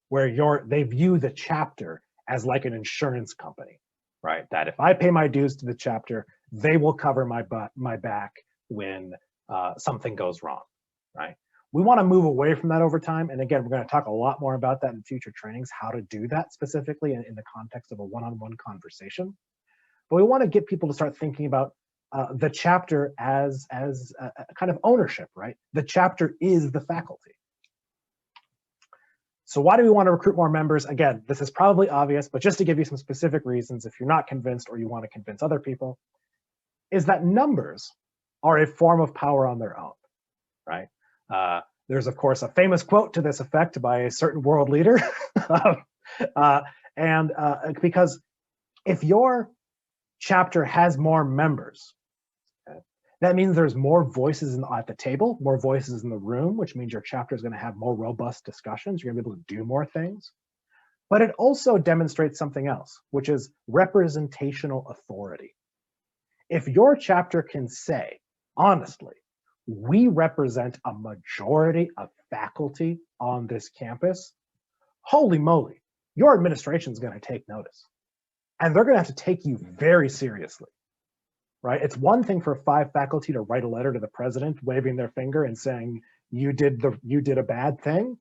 where they view the chapter as like an insurance company, right? That if I pay my dues to the chapter, they will cover my back when something goes wrong, right? We want to move away from that over time. And again, we're going to talk a lot more about that in future trainings, how to do that specifically in the context of a one-on-one conversation. But we want to get people to start thinking about the chapter as a kind of ownership, right? The chapter is the faculty. So why do we want to recruit more members? Again, this is probably obvious, but just to give you some specific reasons, if you're not convinced or you want to convince other people, is that numbers are a form of power on their own, right? There's, of course, a famous quote to this effect by a certain world leader. Because if your chapter has more members, okay, that means there's more voices at the table, more voices in the room, which means your chapter is going to have more robust discussions. You're going to be able to do more things. But it also demonstrates something else, which is representational authority. If your chapter can say, honestly, we represent a majority of faculty on this campus, holy moly, your administration is going to take notice. And they're going to have to take you very seriously, right? It's one thing for 5 faculty to write a letter to the president, waving their finger and saying, you did a bad thing.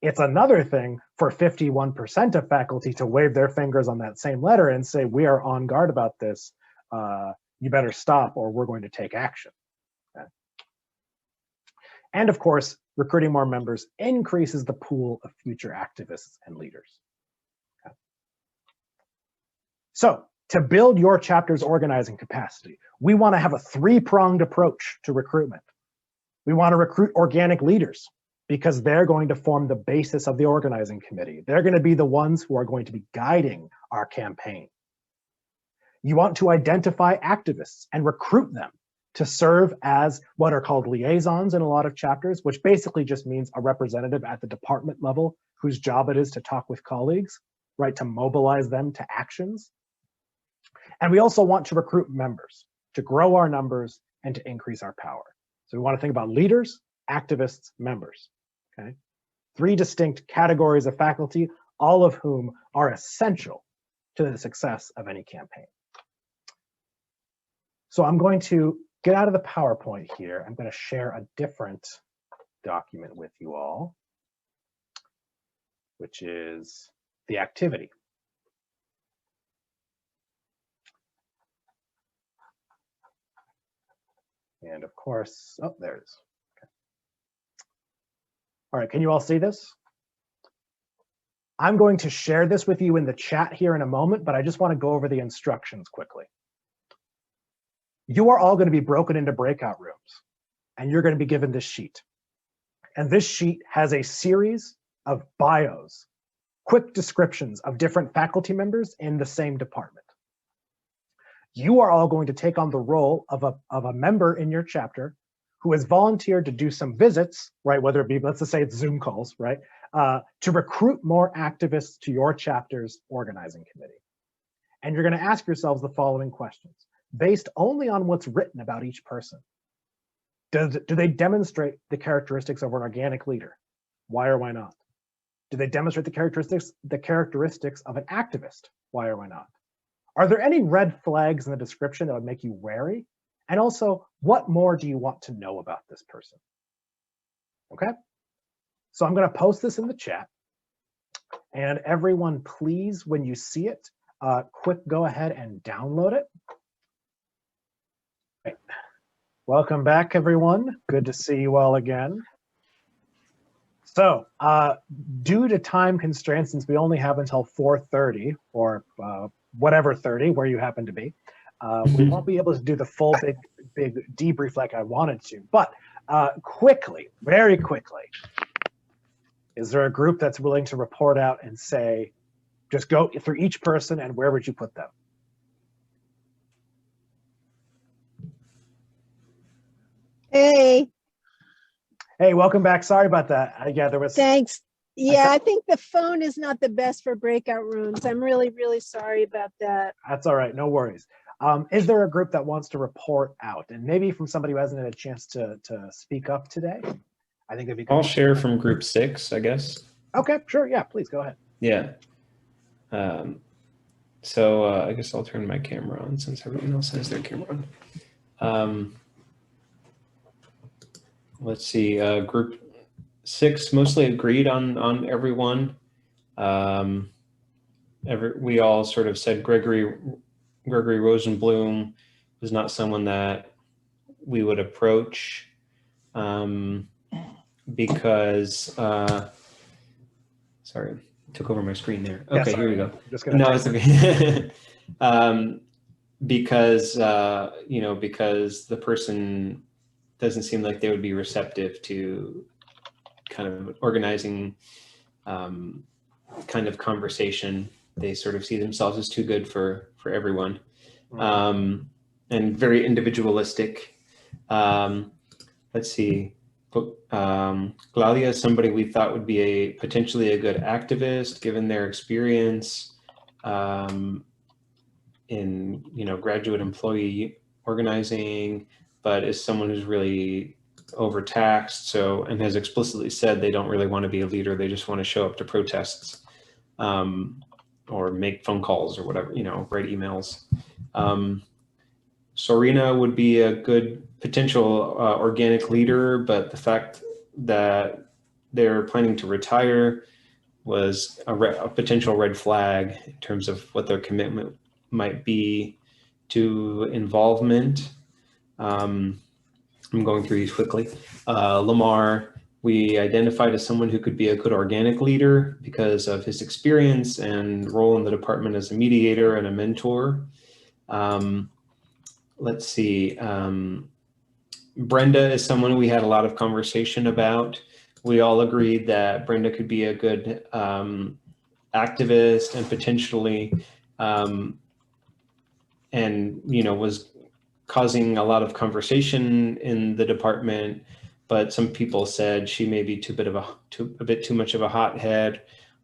It's another thing for 51% of faculty to wave their fingers on that same letter and say, we are on guard about this. You better stop or we're going to take action. Okay? And of course, recruiting more members increases the pool of future activists and leaders. Okay? So to build your chapter's organizing capacity, we want to have a 3-pronged approach to recruitment. We want to recruit organic leaders because they're going to form the basis of the organizing committee. They're going to be the ones who are going to be guiding our campaign. You want to identify activists and recruit them to serve as what are called liaisons in a lot of chapters, which basically just means a representative at the department level whose job it is to talk with colleagues, right, to mobilize them to actions. And we also want to recruit members to grow our numbers and to increase our power. So we want to think about leaders, activists, members, okay? 3 distinct categories of faculty, all of whom are essential to the success of any campaign. So I'm going to get out of the PowerPoint here. I'm going to share a different document with you all, which is the activity. And of course, oh, there it is. Okay. All right, can you all see this? I'm going to share this with you in the chat here in a moment, but I just want to go over the instructions quickly. You are all going to be broken into breakout rooms, and you're going to be given this sheet. And this sheet has a series of bios, quick descriptions of different faculty members in the same department. You are all going to take on the role of a member in your chapter who has volunteered to do some visits, right? Whether it be, let's just say it's Zoom calls, right? To recruit more activists to your chapter's organizing committee. And you're going to ask yourselves the following questions. based only on what's written about each person. Do they demonstrate the characteristics of an organic leader? Why or why not? Do they demonstrate the characteristics of an activist? Why or why not? Are there any red flags in the description that would make you wary? And also, what more do you want to know about this person? Okay, so I'm going to post this in the chat. And everyone, please, when you see it, quick go ahead and download it. Right. Welcome back, everyone. Good to see you all again. So, due to time constraints, since we only have until 4:30 or whatever 30, where you happen to be, we won't be able to do the full big debrief like I wanted to. But quickly, very quickly, is there a group that's willing to report out and say, just go through each person and where would you put them? Hey, Hey, welcome back. Sorry about that. Yeah, there was. thanks. Yeah, I think the phone is not the best for breakout rooms. I'm really, really sorry about that. That's all right. No worries. Is there a group that wants to report out? And maybe from somebody who hasn't had a chance to speak up today? I think it'd be good. I'll share from group 6, I guess. Okay, sure. Yeah, please go ahead. Yeah. So I guess I'll turn my camera on since everyone else has their camera on. Let's see, group 6 mostly agreed on everyone. We all sort of said Gregory Rosenblum was not someone that we would approach because, sorry, took over my screen there. Okay, yeah, here we go. No, it's okay. Because, because the person doesn't seem like they would be receptive to kind of organizing kind of conversation. They sort of see themselves as too good for everyone, and very individualistic. Let's see. Claudia is somebody we thought would be potentially a good activist given their experience in graduate employee organizing, but is someone who's really overtaxed, and has explicitly said they don't really want to be a leader. They just want to show up to protests or make phone calls or whatever, write emails. Sorina would be a good potential organic leader, but the fact that they're planning to retire was a potential red flag in terms of what their commitment might be to involvement. I'm going through these quickly. Lamar, we identified as someone who could be a good organic leader because of his experience and role in the department as a mediator and a mentor. Let's see. Brenda is someone we had a lot of conversation about. We all agreed that Brenda could be a good activist and potentially, was causing a lot of conversation in the department, but some people said she may be a bit too much of a hothead,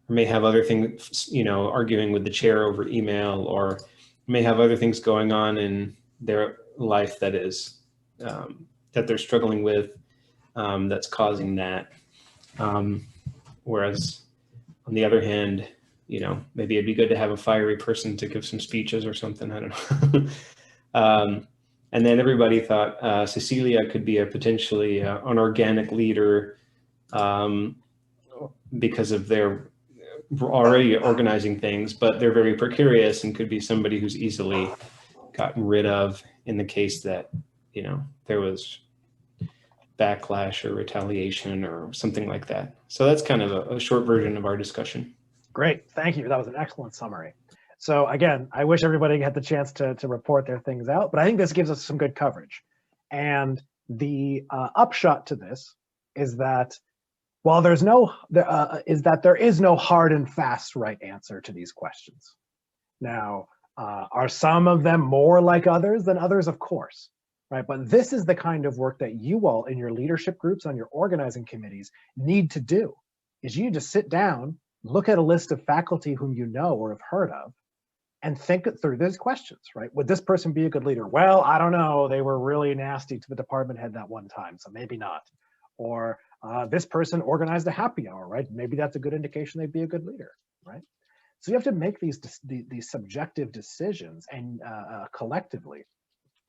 or may have other things, arguing with the chair over email, or may have other things going on in their life that is that they're struggling with, that's causing that. Whereas on the other hand, maybe it'd be good to have a fiery person to give some speeches or something. I don't know. And then everybody thought Cecilia could be a potentially an organic leader because of their already organizing things, but they're very precarious and could be somebody who's easily gotten rid of in the case that, there was backlash or retaliation or something like that. So that's kind of a short version of our discussion. Great, thank you. That was an excellent summary. So again, I wish everybody had the chance to report their things out, but I think this gives us some good coverage. And the upshot to this is that while there is no hard and fast right answer to these questions. Now, are some of them more like others than others? Of course, right? But this is the kind of work that you all in your leadership groups, on your organizing committees need to do, is you need to sit down, look at a list of faculty whom you know or have heard of, and think through those questions, right? Would this person be a good leader? Well, I don't know. They were really nasty to the department head that one time, so maybe not. Or this person organized a happy hour, right? Maybe that's a good indication they'd be a good leader, right? So you have to make these subjective decisions and collectively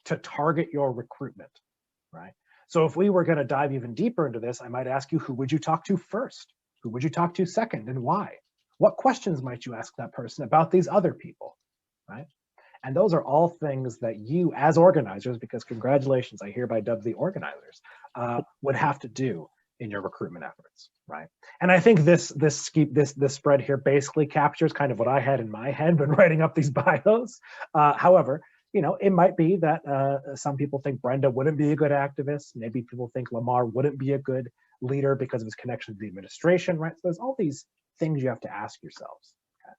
to target your recruitment, right? So if we were going to dive even deeper into this, I might ask you, who would you talk to first? Who would you talk to second, and why? What questions might you ask that person about these other people, right? And those are all things that you as organizers, because congratulations, I hereby dub the organizers, would have to do in your recruitment efforts, right? And I think this spread here basically captures kind of what I had in my head when writing up these bios. However, you know, it might be that some people think Brenda wouldn't be a good activist. Maybe people think Lamar wouldn't be a good leader because of his connection to the administration, right? So there's all these things you have to ask yourselves. Okay?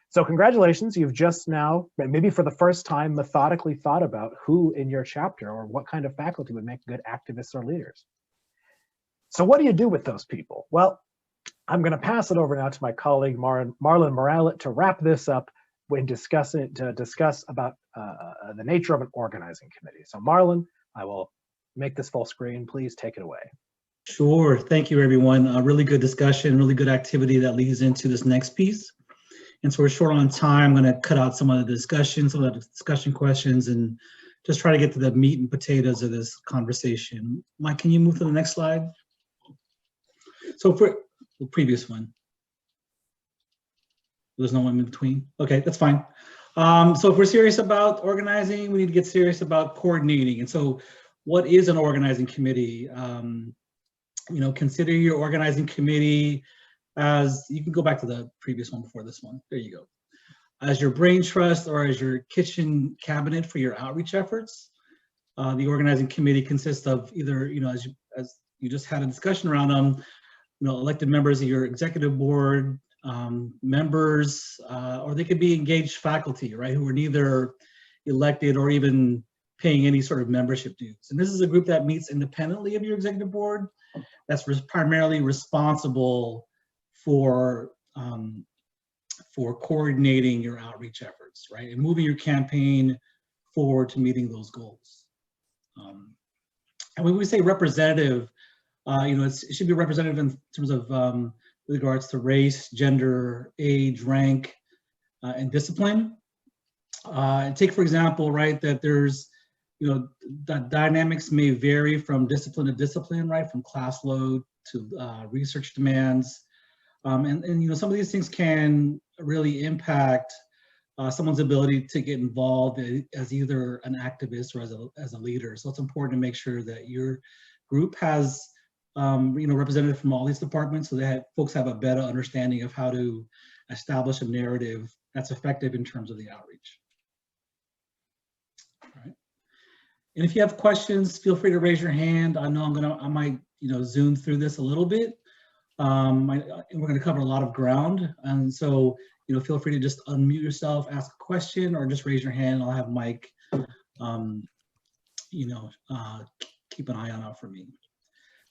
So congratulations, you've just now, maybe for the first time, methodically thought about who in your chapter or what kind of faculty would make good activists or leaders. So what do you do with those people? Well, I'm going to pass it over now to my colleague Marlon Morales to wrap this up when discuss about the nature of an organizing committee. So Marlon, I will make this full screen. Please take it away. Sure. Thank you, everyone. A really good discussion, really good activity that leads into this next piece. And so we're short on time. I'm going to cut out some of the discussion, some of the discussion questions, and just try to get to the meat and potatoes of this conversation. Mike, can you move to the next slide? So for the previous one, there's no one in between. Okay, that's fine. So if we're serious about organizing, we need to get serious about coordinating. And so what is an organizing committee? You know, consider your organizing committee as, you can go back to the previous one before this one. There you go. As your brain trust or as your kitchen cabinet for your outreach efforts. The organizing committee consists of either, you know, as you just had a discussion around them, you know, elected members of your executive board, members, or they could be engaged faculty, right, who are neither elected or even paying any sort of membership dues. And this is a group that meets independently of your executive board, that's primarily responsible for coordinating your outreach efforts, right, and moving your campaign forward to meeting those goals. And when we say representative, you know, it should be representative in terms of with regards to race, gender, age, rank, and discipline. Take, for example, right, that there's, you know, the dynamics may vary from discipline to discipline, right, from class load to research demands. And, you know, some of these things can really impact someone's ability to get involved as either an activist or as a leader. So it's important to make sure that your group has, you know, representative from all these departments, so that folks have a better understanding of how to establish a narrative that's effective in terms of the outreach. All right. And if you have questions, feel free to raise your hand. I know I might, you know, zoom through this a little bit. We're going to cover a lot of ground, and so, you know, feel free to just unmute yourself, ask a question, or just raise your hand. I'll have Mike, you know, keep an eye on out for me.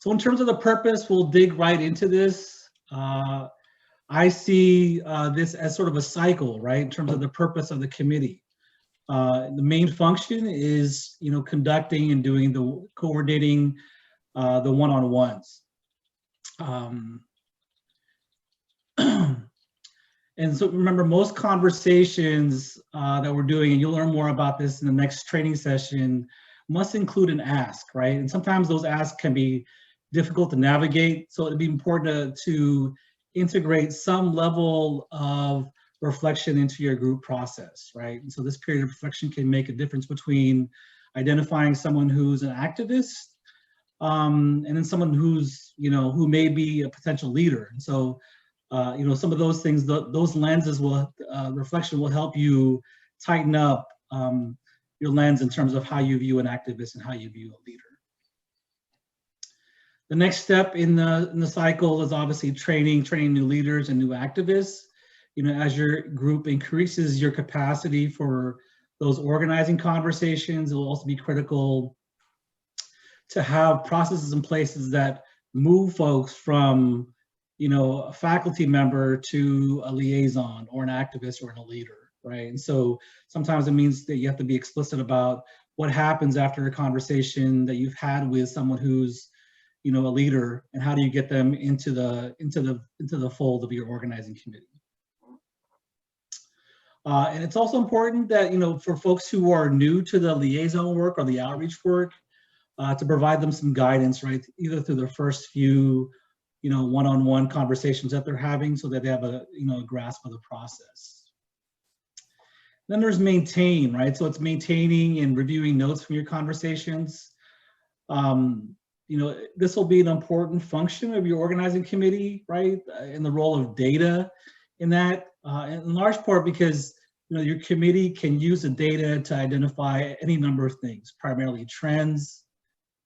So in terms of the purpose, we'll dig right into this. I see this as sort of a cycle, right, in terms of the purpose of the committee. The main function is, you know, conducting and doing the coordinating the one-on-ones. And so remember, most conversations that we're doing, and you'll learn more about this in the next training session, must include an ask, right? And sometimes those asks can be difficult to navigate. So it'd be important to integrate some level of reflection into your group process, right? And so this period of reflection can make a difference between identifying someone who's an activist and then someone who's, you know, who may be a potential leader. And so, you know, some of those things, those lenses will, reflection will help you tighten up your lens in terms of how you view an activist and how you view a leader. The next step in the cycle is obviously training new leaders and new activists. You know, as your group increases your capacity for those organizing conversations, it will also be critical to have processes in places that move folks from, you know, a faculty member to a liaison or an activist or a leader. right? And so sometimes it means that you have to be explicit about what happens after a conversation that you've had with someone who's, you know, a leader, and how do you get them into the fold of your organizing committee. And it's also important that, you know, for folks who are new to the liaison work or the outreach work, to provide them some guidance, right? Either through their first few, you know, one-on-one conversations that they're having, so that they have a, you know, a grasp of the process. Then there's maintain, right? So it's maintaining and reviewing notes from your conversations. You know, this will be an important function of your organizing committee, right? In the role of data in that, in large part because, you know, your committee can use the data to identify any number of things, primarily trends,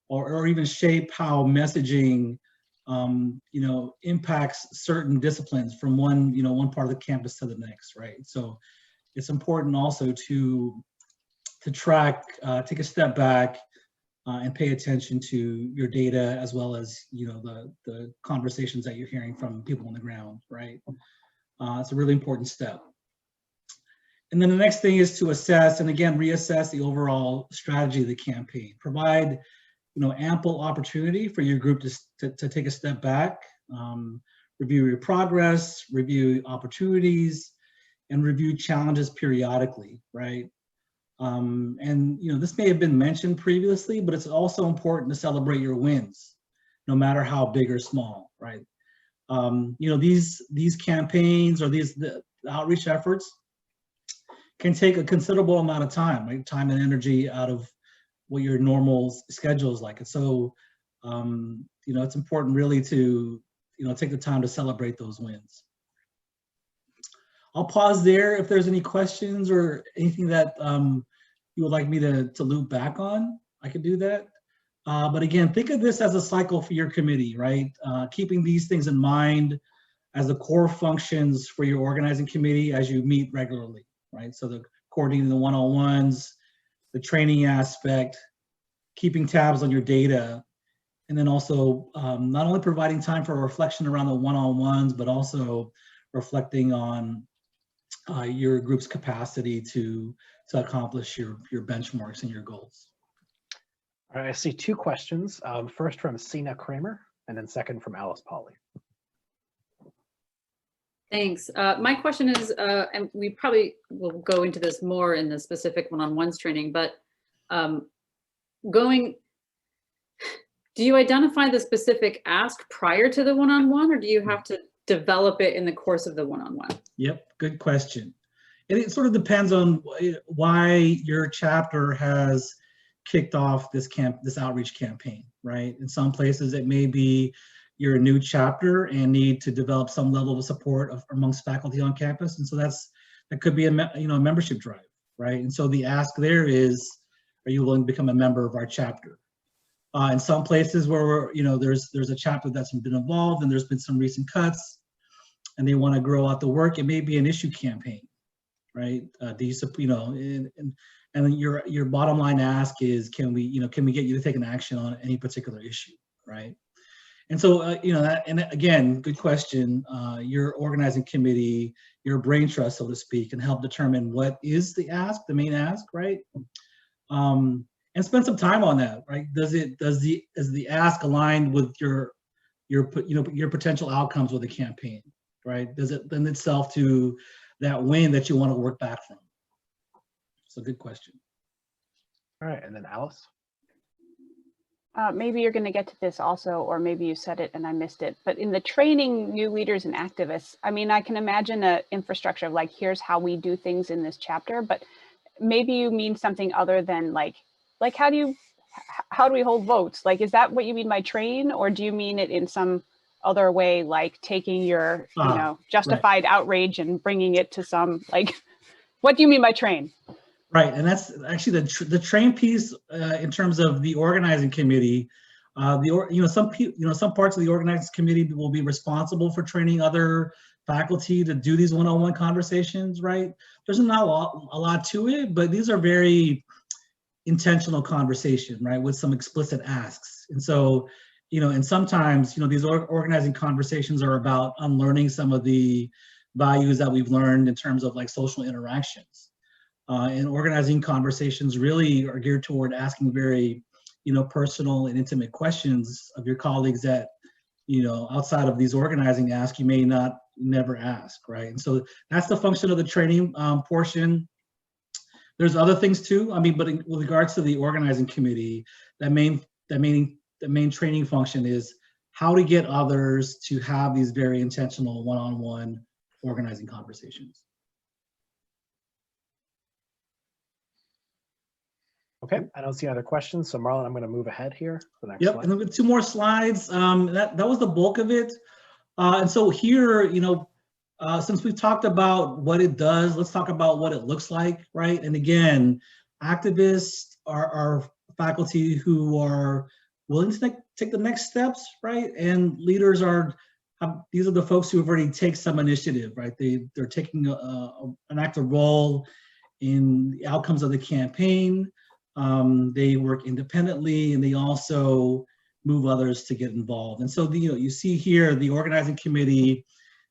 or even shape how messaging, you know, impacts certain disciplines from one, you know, one part of the campus to the next, right? So it's important also to track, take a step back, and pay attention to your data, as well as, you know, the conversations that you're hearing from people on the ground, right? It's a really important step. And then the next thing is to assess, and again, reassess the overall strategy of the campaign. Provide, you know, ample opportunity for your group to take a step back, review your progress, review opportunities, and review challenges periodically, right? And, you know, this may have been mentioned previously, but it's also important to celebrate your wins, no matter how big or small, right? You know, these campaigns or the outreach efforts can take a considerable amount of time, right? Time and energy out of what your normal schedule is like. And so, you know, it's important really to, you know, take the time to celebrate those wins. I'll pause there. If there's any questions or anything that you would like me to loop back on, I could do that. But again, think of this as a cycle for your committee, right? Keeping these things in mind as the core functions for your organizing committee as you meet regularly, right? So the coordinating the one-on-ones, the training aspect, keeping tabs on your data, and then also not only providing time for reflection around the one-on-ones, but also reflecting on your group's capacity to accomplish your benchmarks and your goals. All right, I see two questions. First from Sina Kramer, and then second from Alice Polly. Thanks. My question is, and we probably will go into this more in the specific one-on-ones training, but do you identify the specific ask prior to the one-on-one, or do you have to develop it in the course of the one-on-one? Yep, good question. And it sort of depends on why your chapter has kicked off this outreach campaign, right? In some places it may be you're a new chapter and need to develop some level of support amongst faculty on campus, and so that could be a membership drive, right? And so the ask there is, are you willing to become a member of our chapter? In some places where there's a chapter that's been involved and there's been some recent cuts, and they want to grow out the work, it may be an issue campaign, right? And your bottom line ask is, can we get you to take an action on any particular issue, right? And so, and again, good question. Your organizing committee, your brain trust, so to speak, can help determine what is the ask, the main ask, right? And spend some time on that, right? Is the ask aligned with your potential outcomes with the campaign, right? Does it lend itself to that win that you want to work back from? So good question. All right, and then Alice. Maybe you're going to get to this also, or maybe you said it and I missed it, but in the training new leaders and activists, I mean, I can imagine an infrastructure of like, here's how we do things in this chapter, but maybe you mean something other than like how do we hold votes? Like, is that what you mean by train, or do you mean it in some other way, like taking your, justified outrage and bringing it to some, like, what do you mean by train? Right, and that's actually the train piece in terms of the organizing committee. Some parts of the organizing committee will be responsible for training other faculty to do these one-on-one conversations. Right, there's not a lot to it, but these are very intentional conversation, right, with some explicit asks. And so, and sometimes these organizing conversations are about unlearning some of the values that we've learned in terms of like social interactions. And organizing conversations really are geared toward asking very, personal and intimate questions of your colleagues that, outside of these organizing asks, you may never ask, right? And so that's the function of the training portion. There's other things too. I mean, but with regards to the organizing committee, the main training function is how to get others to have these very intentional one-on-one organizing conversations. Okay, I don't see other questions. So Marlon, I'm going to move ahead here to the next Yep, slide. and then with 2 more slides. That was the bulk of it. And so here, since we've talked about what it does, let's talk about what it looks like, right? And again, activists are faculty who are willing to take the next steps, right? And leaders these are the folks who have already taken some initiative, right? They're taking an active role in the outcomes of the campaign. They work independently, and they also move others to get involved. And so you see here the organizing committee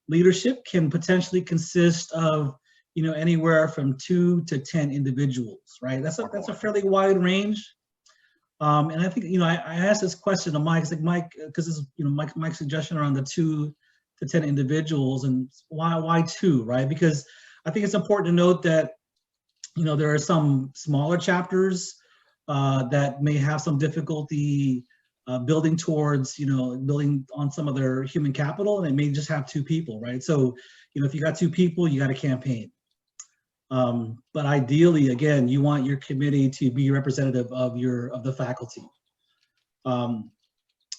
leadership can potentially consist of anywhere from 2 to 10 individuals, right? That's a fairly wide range. And I think I asked this question to Mike. It's like, Mike, because this is Mike's suggestion around the 2 to 10 individuals, and why 2, right? Because I think it's important to note that there are some smaller chapters that may have some difficulty building towards, building on some of their human capital, and it may just have 2 people, right? So, if you got 2 people, you got a campaign. But ideally, again, you want your committee to be representative of the faculty.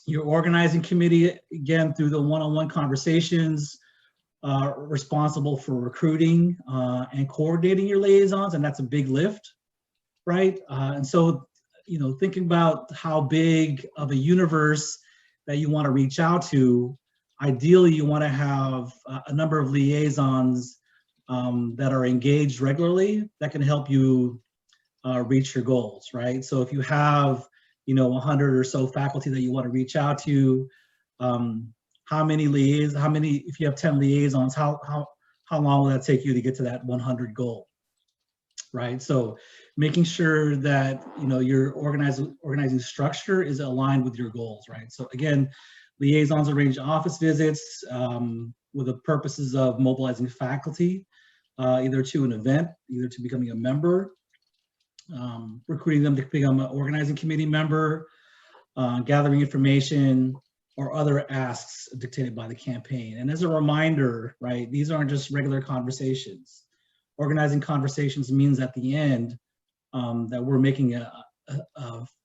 Your organizing committee, again, through the one-on-one conversations, responsible for recruiting and coordinating your liaisons, and that's a big lift, right? And so, thinking about how big of a universe that you want to reach out to, ideally you want to have a number of liaisons that are engaged regularly that can help you reach your goals, right? So if you have 100 or so faculty that you want to reach out to, if you have 10 liaisons, how long will that take you to get to that 100 goal, right? So making sure that your organizing structure is aligned with your goals, right? So again, liaisons arrange office visits with the purposes of mobilizing faculty, either to an event, either to becoming a member, recruiting them to become an organizing committee member, gathering information, or other asks dictated by the campaign. And as a reminder, right, these aren't just regular conversations. Organizing conversations means at the end that we're making a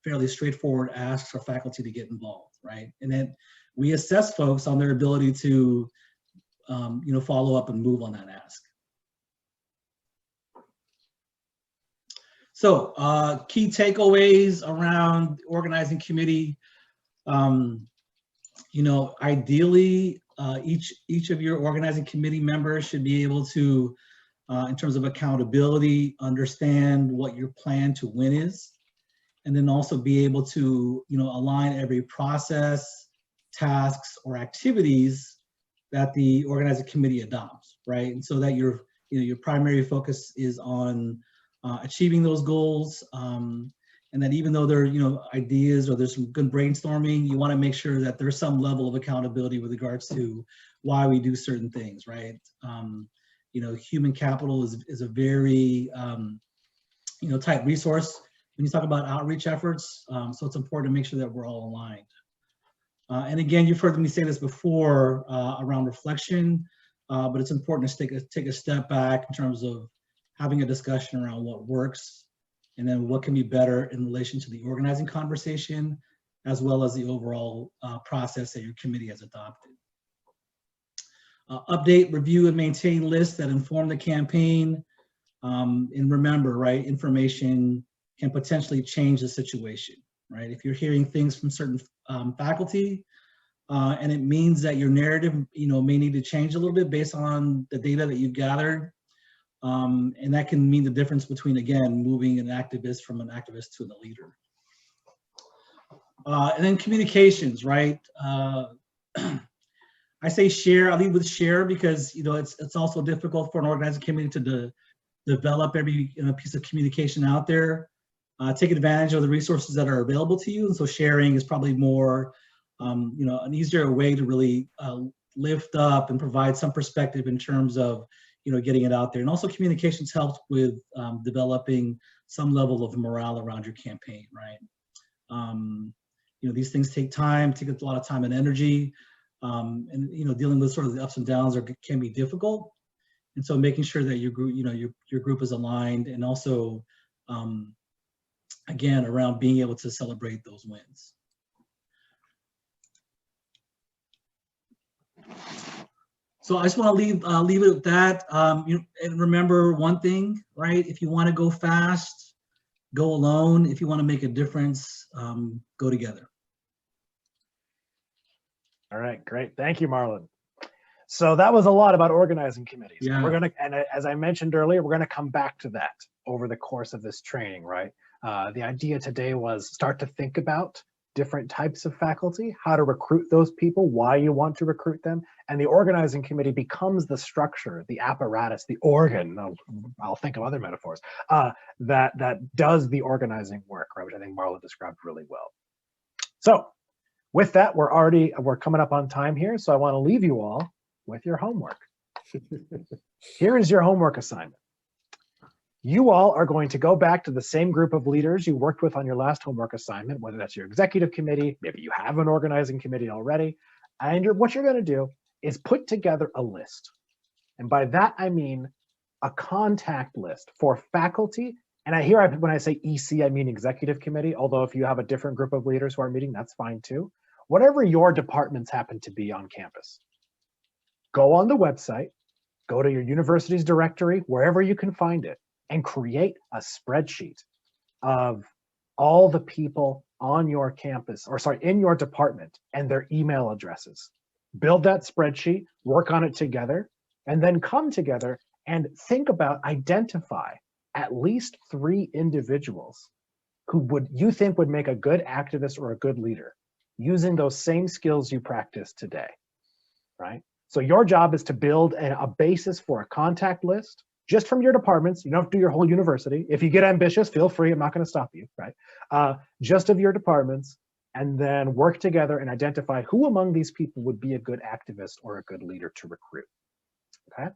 fairly straightforward ask for faculty to get involved, right? And then we assess folks on their ability to follow up and move on that ask. So key takeaways around the organizing committee. Ideally, each of your organizing committee members should be able to, in terms of accountability, understand what your plan to win is, and then also be able to, align every process, tasks, or activities that the organizing committee adopts, right? And so that your primary focus is on achieving those goals, and that even though there are ideas or there's some good brainstorming, you want to make sure that there's some level of accountability with regards to why we do certain things, right? Human capital is a very tight resource when you talk about outreach efforts, so it's important to make sure that we're all aligned. And again, you've heard me say this before around reflection, but it's important to take a step back in terms of having a discussion around what works, and then what can be better in relation to the organizing conversation, as well as the overall process that your committee has adopted. Update, review, and maintain lists that inform the campaign. And remember, right, information can potentially change the situation, right? If you're hearing things from certain faculty, and it means that your narrative, may need to change a little bit based on the data that you've gathered, and that can mean the difference between, again, moving an activist from an activist to the leader. And then communications, right? I say share, I lead with share because, you know, it's also difficult for an organizing committee to develop every piece of communication out there. Take advantage of the resources that are available to you. And so sharing is probably more, you know, an easier way to really lift up and provide some perspective in terms of, you know, getting it out there. And also communications helps with developing some level of morale around your campaign, right? You know, these things take time, take a lot of time and energy. And, you know, dealing with sort of the ups and downs can be difficult. And so making sure that your group, you know, your group is aligned, and also, again, around being able to celebrate those wins. So I just want to leave it at that. And remember one thing, right? If you want to go fast, go alone. If you want to make a difference, go together. All right, great. Thank you, Marlon. So that was a lot about organizing committees. Yeah. And as I mentioned earlier, we're gonna come back to that over the course of this training, right? The idea today was start to think about different types of faculty, how to recruit those people, why you want to recruit them, and the organizing committee becomes the structure, the apparatus, the organ, I'll think of other metaphors, that does the organizing work, right, which I think Marla described really well. So with that, we're coming up on time here, so I want to leave you all with your homework. Here is your homework assignment. You all are going to go back to the same group of leaders you worked with on your last homework assignment, whether that's your executive committee, maybe you have an organizing committee already, and what you're going to do is put together a list. And by that, I mean a contact list for faculty. And when I say EC, I mean executive committee, although if you have a different group of leaders who are meeting, that's fine too. Whatever your departments happen to be on campus, go on the website, go to your university's directory, wherever you can find it, and create a spreadsheet of all the people on your campus, or sorry, in your department, and their email addresses. Build that spreadsheet, work on it together, and then come together and think about, identify at least 3 individuals who you think would make a good activist or a good leader using those same skills you practiced today, right? So your job is to build a basis for a contact list just from your departments. You don't have to do your whole university. If you get ambitious, feel free. I'm not going to stop you, right? Just of your departments, and then work together and identify who among these people would be a good activist or a good leader to recruit, okay?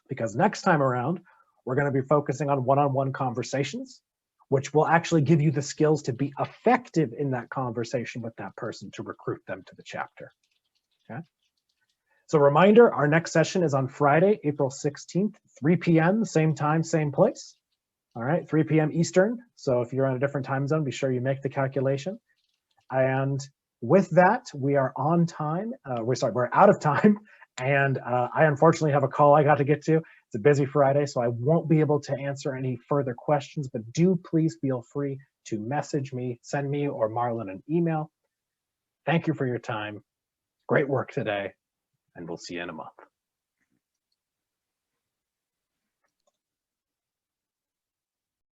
Because next time around, we're going to be focusing on one-on-one conversations, which will actually give you the skills to be effective in that conversation with that person to recruit them to the chapter, okay? So reminder, our next session is on Friday, April 16th, 3 p.m., same time, same place. All right, 3 p.m. Eastern. So if you're on a different time zone, be sure you make the calculation. And with that, we are on time. We're out of time. And I unfortunately have a call I got to get to. It's a busy Friday, so I won't be able to answer any further questions, but do please feel free to message me, send me or Marlon an email. Thank you for your time. Great work today, and we'll see you in a month.